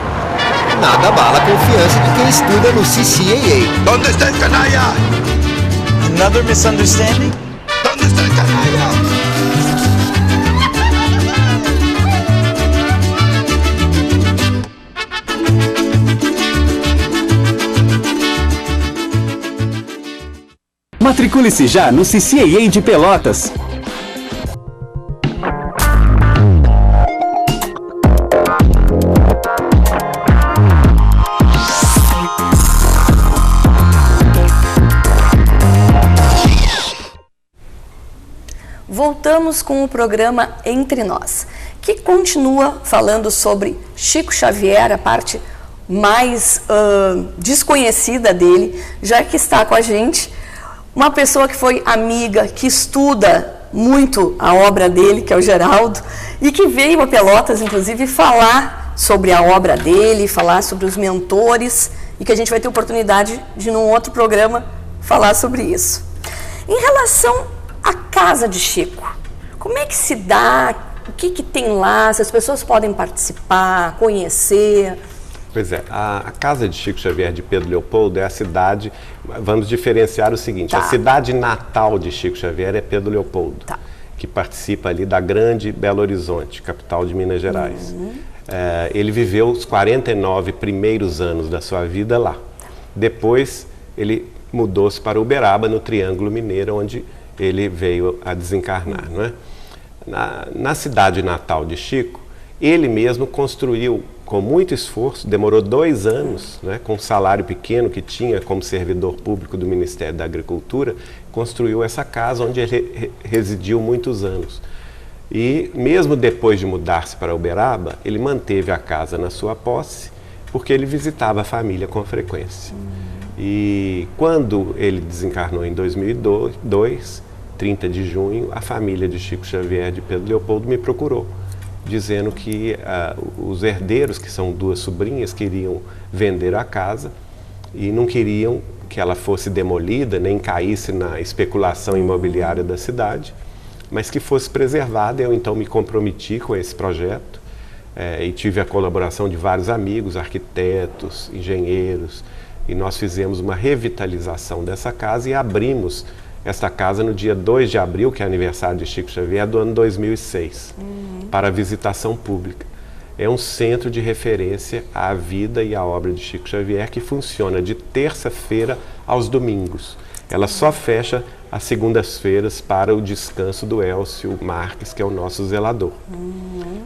[SPEAKER 3] Nada abala a confiança de quem estuda no CCAA.
[SPEAKER 8] ¿Dónde está el canalla?
[SPEAKER 7] Another misunderstanding?
[SPEAKER 8] ¿Dónde está el canalla?
[SPEAKER 3] Matricule-se já no CCAA de Pelotas.
[SPEAKER 1] Voltamos com o programa Entre Nós, que continua falando sobre Chico Xavier, a parte mais desconhecida dele, já que está com a gente uma pessoa que foi amiga, que estuda muito a obra dele, que é o Geraldo, e que veio a Pelotas, inclusive, falar sobre a obra dele, falar sobre os mentores, e que a gente vai ter oportunidade de, num outro programa, falar sobre isso. Em relação à casa de Chico, como é que se dá, o que tem lá, se as pessoas podem participar, conhecer?
[SPEAKER 2] Pois é, a casa de Chico Xavier de Pedro Leopoldo é a cidade, vamos diferenciar o seguinte,
[SPEAKER 1] Tá.
[SPEAKER 2] A cidade natal de Chico Xavier é Pedro Leopoldo,
[SPEAKER 1] Tá.
[SPEAKER 2] que participa ali da grande Belo Horizonte, capital de Minas Gerais. Ele viveu os 49 primeiros anos da sua vida lá. Depois ele mudou-se para Uberaba, no Triângulo Mineiro, onde ele veio a desencarnar, não é? Na cidade natal de Chico, ele mesmo construiu com muito esforço, demorou 2 anos, né, com um salário pequeno que tinha como servidor público do Ministério da Agricultura, construiu essa casa onde ele residiu muitos anos. E mesmo depois de mudar-se para Uberaba, ele manteve a casa na sua posse, porque ele visitava a família com frequência. E quando ele desencarnou em 2002, 30 de junho, a família de Chico Xavier de Pedro Leopoldo me procurou, dizendo que os herdeiros, que são 2 sobrinhas, queriam vender a casa e não queriam que ela fosse demolida, nem caísse na especulação imobiliária da cidade, mas que fosse preservada. Eu então me comprometi com esse projeto e tive a colaboração de vários amigos, arquitetos, engenheiros, e nós fizemos uma revitalização dessa casa e abrimos esta casa no dia 2 de abril, que é aniversário de Chico Xavier, do ano 2006, para visitação pública. É um centro de referência à vida e à obra de Chico Xavier, que funciona de terça-feira aos domingos. Ela só fecha às segundas-feiras para o descanso do Elcio Marques, que é o nosso zelador.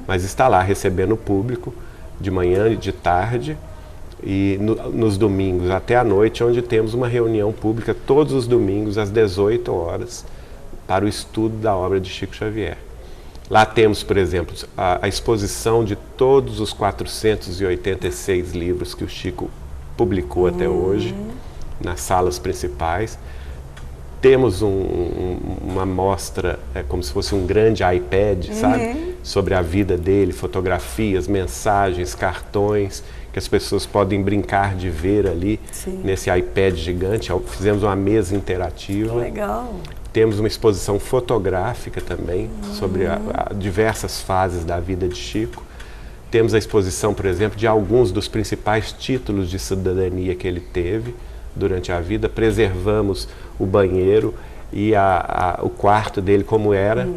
[SPEAKER 2] Mas está lá recebendo o público de manhã e de tarde, e nos domingos até à noite, onde temos uma reunião pública todos os domingos às 18 horas para o estudo da obra de Chico Xavier. Lá temos, por exemplo, a exposição de todos os 486 livros que o Chico publicou até hoje, nas salas principais. Temos uma mostra, como se fosse um grande iPad, sabe? Sobre a vida dele, fotografias, mensagens, cartões, que as pessoas podem brincar de ver ali. Sim. Nesse iPad gigante. Fizemos uma mesa interativa.
[SPEAKER 1] Legal.
[SPEAKER 2] Temos uma exposição fotográfica também sobre diversas fases da vida de Chico. Temos a exposição, por exemplo, de alguns dos principais títulos de cidadania que ele teve durante a vida. Preservamos o banheiro e o quarto dele como era,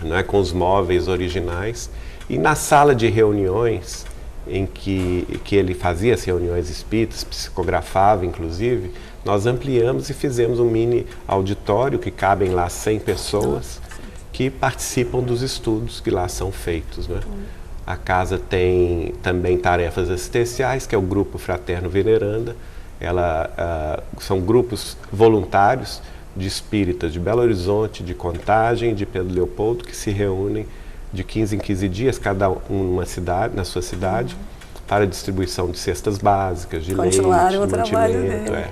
[SPEAKER 2] né, com os móveis originais. E na sala de reuniões, em que ele fazia as reuniões espíritas, psicografava inclusive, nós ampliamos e fizemos um mini auditório que cabem lá 100 pessoas que participam dos estudos que lá são feitos, né? A casa tem também tarefas assistenciais, que é o Grupo Fraterno Veneranda. São grupos voluntários de espíritas de Belo Horizonte, de Contagem, de Pedro Leopoldo, que se reúnem de 15 em 15 dias, cada um na sua cidade, para distribuição de cestas básicas, de leite,
[SPEAKER 1] o trabalho dele.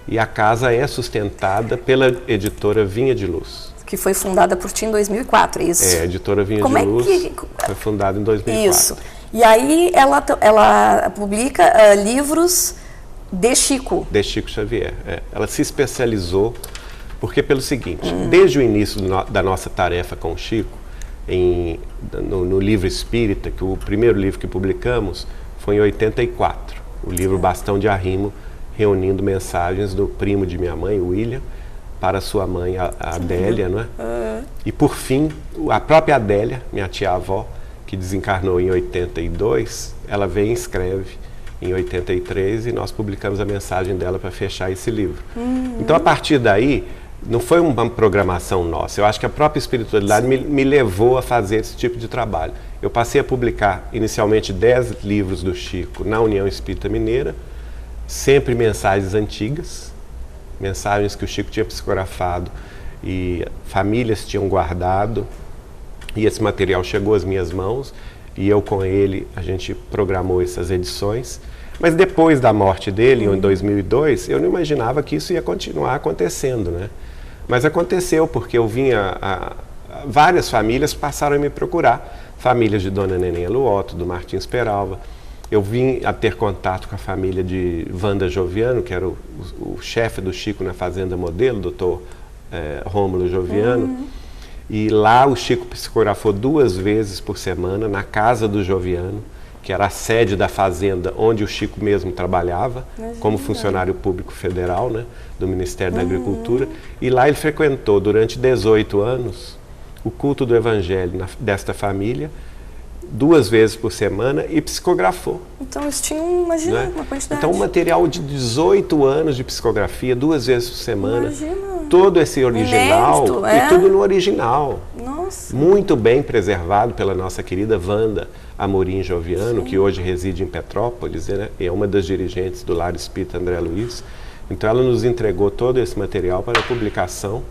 [SPEAKER 2] E a casa é sustentada pela editora Vinha de Luz.
[SPEAKER 1] Que foi fundada por ti em 2004, é isso?
[SPEAKER 2] A editora Vinha de Luz foi fundada em 2004.
[SPEAKER 1] Isso. E aí ela publica livros de Chico.
[SPEAKER 2] De Chico Xavier. Ela se especializou, porque pelo seguinte, desde o início da nossa tarefa com o Chico, no livro Espírita, que o primeiro livro que publicamos foi em 84, o livro Bastão de Arrimo, reunindo mensagens do primo de minha mãe, William, para sua mãe, a Adélia, não é? E por fim, a própria Adélia, minha tia-avó, que desencarnou em 82, ela vem e escreve em 83 e nós publicamos a mensagem dela para fechar esse livro. Então, a partir daí, não foi uma programação nossa. Eu acho que a própria espiritualidade me levou a fazer esse tipo de trabalho. Eu passei a publicar inicialmente 10 livros do Chico na União Espírita Mineira, sempre mensagens antigas, mensagens que o Chico tinha psicografado e famílias tinham guardado, e esse material chegou às minhas mãos e eu com ele, a gente programou essas edições. Mas depois da morte dele, em 2002, eu não imaginava que isso ia continuar acontecendo, né? Mas aconteceu, porque eu várias famílias passaram a me procurar, famílias de Dona Neném Luoto, do Martins Peralva. Eu vim a ter contato com a família de Wanda Joviano, que era o chefe do Chico na Fazenda Modelo, doutor Rômulo Joviano. E lá o Chico psicografou 2 vezes por semana, na casa do Joviano. que era a sede da fazenda onde o Chico mesmo trabalhava, como funcionário público federal, né, do Ministério da Agricultura. E lá ele frequentou durante 18 anos o culto do Evangelho desta família, 2 vezes por semana, e psicografou.
[SPEAKER 1] Então eles tinham, imagina, uma quantidade.
[SPEAKER 2] Então um material de 18 anos de psicografia, 2 vezes por semana. Imagina. Todo esse original,
[SPEAKER 1] inédito,
[SPEAKER 2] e tudo no original.
[SPEAKER 1] Nossa.
[SPEAKER 2] Muito bem preservado pela nossa querida Wanda Amorim Joviano, que hoje reside em Petrópolis, né? É uma das dirigentes do Lar Espírita André Luiz. Então ela nos entregou todo esse material para publicação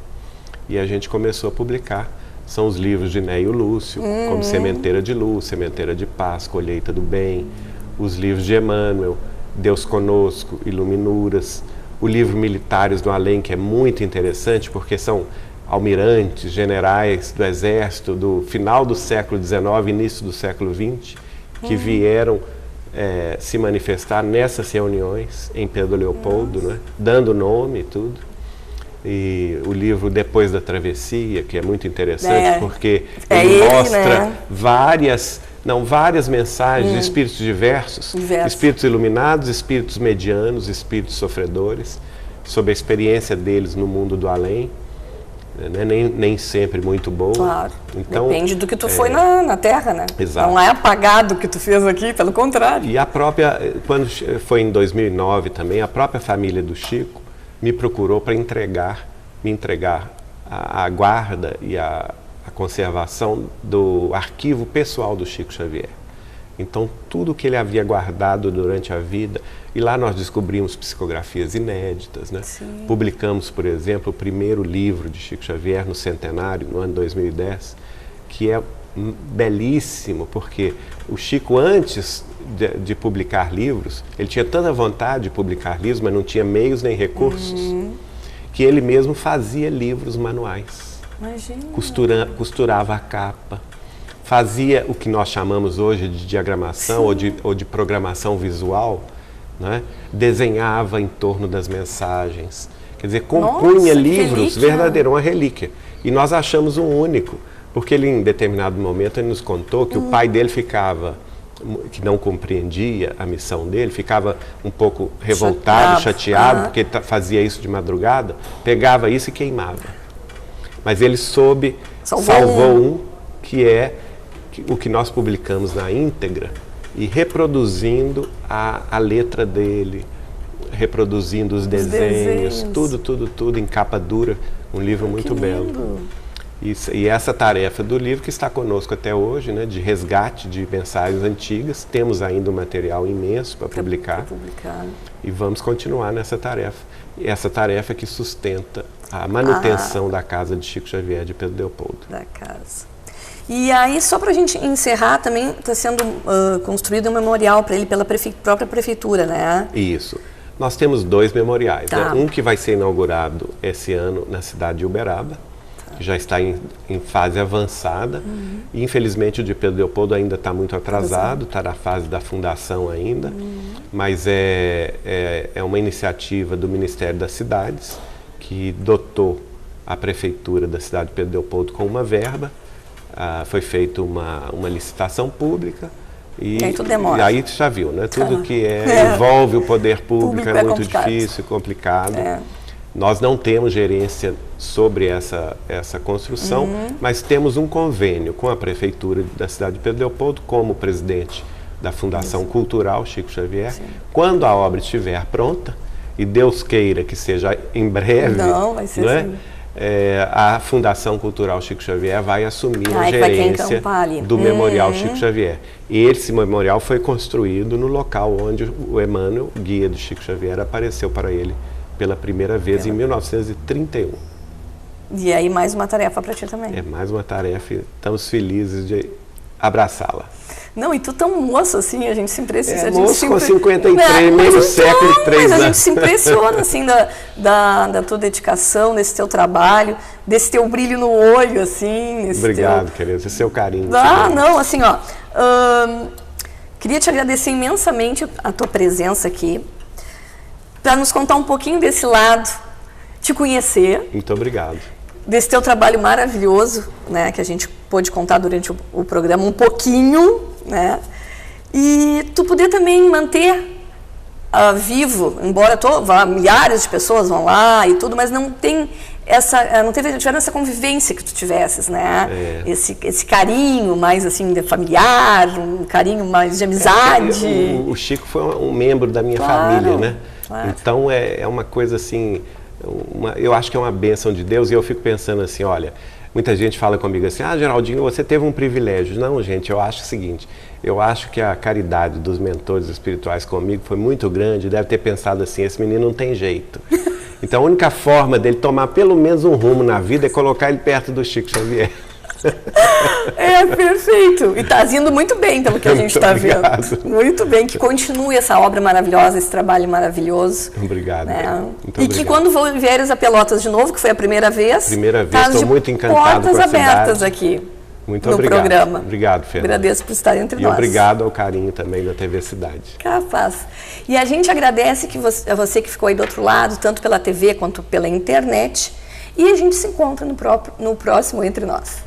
[SPEAKER 2] e a gente começou a publicar. São os livros de Neio Lúcio, como Sementeira de Luz, Sementeira de Paz, Colheita do Bem, os livros de Emmanuel, Deus Conosco, Iluminuras, o livro Militares do Além, que é muito interessante, porque são almirantes, generais do Exército do final do século XIX, início do século XX, que vieram se manifestar nessas reuniões em Pedro Leopoldo, né, dando nome e tudo. E o livro Depois da Travessia, que é muito interessante, porque ele mostra, né, várias mensagens de espíritos diversos, espíritos iluminados, espíritos medianos, espíritos sofredores, sobre a experiência deles no mundo do além, né? Nem sempre muito boa.
[SPEAKER 1] Claro,
[SPEAKER 2] então,
[SPEAKER 1] depende do que tu foi na Terra, né?
[SPEAKER 2] Exato.
[SPEAKER 1] Não é apagado o que tu fez aqui, pelo contrário.
[SPEAKER 2] E a própria, quando foi em 2009 também, a própria família do Chico me procurou para me entregar a guarda e a conservação do arquivo pessoal do Chico Xavier. Então, tudo que ele havia guardado durante a vida, e lá nós descobrimos psicografias inéditas, né? Publicamos, por exemplo, o primeiro livro de Chico Xavier no centenário, no ano 2010, que é belíssimo, porque o Chico, antes de publicar livros, ele tinha tanta vontade de publicar livros, mas não tinha meios nem recursos, que ele mesmo fazia livros manuais. Imagina. Costurava a capa, fazia o que nós chamamos hoje de diagramação ou de programação visual, né? Desenhava em torno das mensagens, quer dizer, compunha livros verdadeiros, uma relíquia. E nós achamos um único, porque ele, em determinado momento, ele nos contou que o pai dele ficava, que não compreendia a missão dele, ficava um pouco revoltado, chateado, porque ele fazia isso de madrugada, pegava isso e queimava. Mas ele salvou um, que é o que nós publicamos na íntegra, e reproduzindo a letra dele, reproduzindo os desenhos, tudo em capa dura, um livro muito belo. E essa tarefa do livro que está conosco até hoje, né, de resgate de mensagens antigas, temos ainda um material imenso para publicar e vamos continuar nessa tarefa. E essa tarefa que sustenta a manutenção da casa de Chico Xavier de Pedro Leopoldo.
[SPEAKER 1] Da casa. E aí, só para a gente encerrar, também está sendo construído um memorial para ele pela própria prefeitura, né?
[SPEAKER 2] Isso. Nós temos 2 memoriais, né? Um que vai ser inaugurado esse ano na cidade de Uberaba, que já está em fase avançada. E, infelizmente, o de Pedro Leopoldo ainda está muito atrasado, está na fase da fundação ainda, mas é uma iniciativa do Ministério das Cidades, que dotou a prefeitura da cidade de Pedro Leopoldo com uma verba. Foi feita uma licitação pública e aí tudo demora. E aí tu já viu, né? Tudo que envolve o poder público é muito difícil, complicado. Nós não temos gerência sobre essa construção, mas temos um convênio com a prefeitura da cidade de Pedro Leopoldo, como presidente da Fundação Cultural Chico Xavier. Quando a obra estiver pronta, e Deus queira que seja em breve,
[SPEAKER 1] vai ser assim.
[SPEAKER 2] A Fundação Cultural Chico Xavier vai assumir a gerência do Memorial Chico Xavier. E esse memorial foi construído no local onde o Emmanuel, guia do Chico Xavier, apareceu para ele pela primeira vez em 1931.
[SPEAKER 1] E aí mais uma tarefa para ti também.
[SPEAKER 2] É mais uma tarefa e estamos felizes de abraçá-la.
[SPEAKER 1] Não, e tu tão moço assim, a gente se impressiona.
[SPEAKER 2] Moço com 53, meio século e 3 anos.
[SPEAKER 1] Mas a gente se impressiona, assim, da tua dedicação, desse teu trabalho, desse teu brilho no olho, assim.
[SPEAKER 2] Obrigado, querido, esse seu carinho.
[SPEAKER 1] Não, assim, ó, queria te agradecer imensamente a tua presença aqui, para nos contar um pouquinho desse lado, te conhecer.
[SPEAKER 2] Muito obrigado.
[SPEAKER 1] Desse teu trabalho maravilhoso, né, que a gente pôde contar durante o programa um pouquinho, né, E tu poder também manter vivo, embora milhares de pessoas vão lá e tudo, mas não tem tiveram essa convivência que tu tivesses, né? Esse carinho mais assim familiar, um carinho mais de amizade.
[SPEAKER 2] O Chico foi um membro da minha família, né? Claro. Então é uma coisa assim, eu acho que é uma bênção de Deus, e eu fico pensando assim, olha, muita gente fala comigo assim, Geraldinho, você teve um privilégio. Não, gente, eu acho o seguinte, eu acho que a caridade dos mentores espirituais comigo foi muito grande, deve ter pensado assim, esse menino não tem jeito. Então a única forma dele tomar pelo menos um rumo na vida é colocar ele perto do Chico Xavier.
[SPEAKER 1] Perfeito. E está indo muito bem pelo que a gente está vendo. Muito bem, que continue essa obra maravilhosa, esse trabalho maravilhoso.
[SPEAKER 2] Obrigado.
[SPEAKER 1] Né? E que quando vieres a Pelotas de novo, que foi a primeira vez,
[SPEAKER 2] estou muito encantado
[SPEAKER 1] portas abertas aqui.
[SPEAKER 2] Muito
[SPEAKER 1] no
[SPEAKER 2] obrigado.
[SPEAKER 1] Programa.
[SPEAKER 2] Obrigado, Fernanda.
[SPEAKER 1] Agradeço por estar entre nós.
[SPEAKER 2] E obrigado ao carinho também da TV Cidade.
[SPEAKER 1] Capaz. E a gente agradece a você que ficou aí do outro lado, tanto pela TV quanto pela internet. E a gente se encontra no próximo Entre Nós.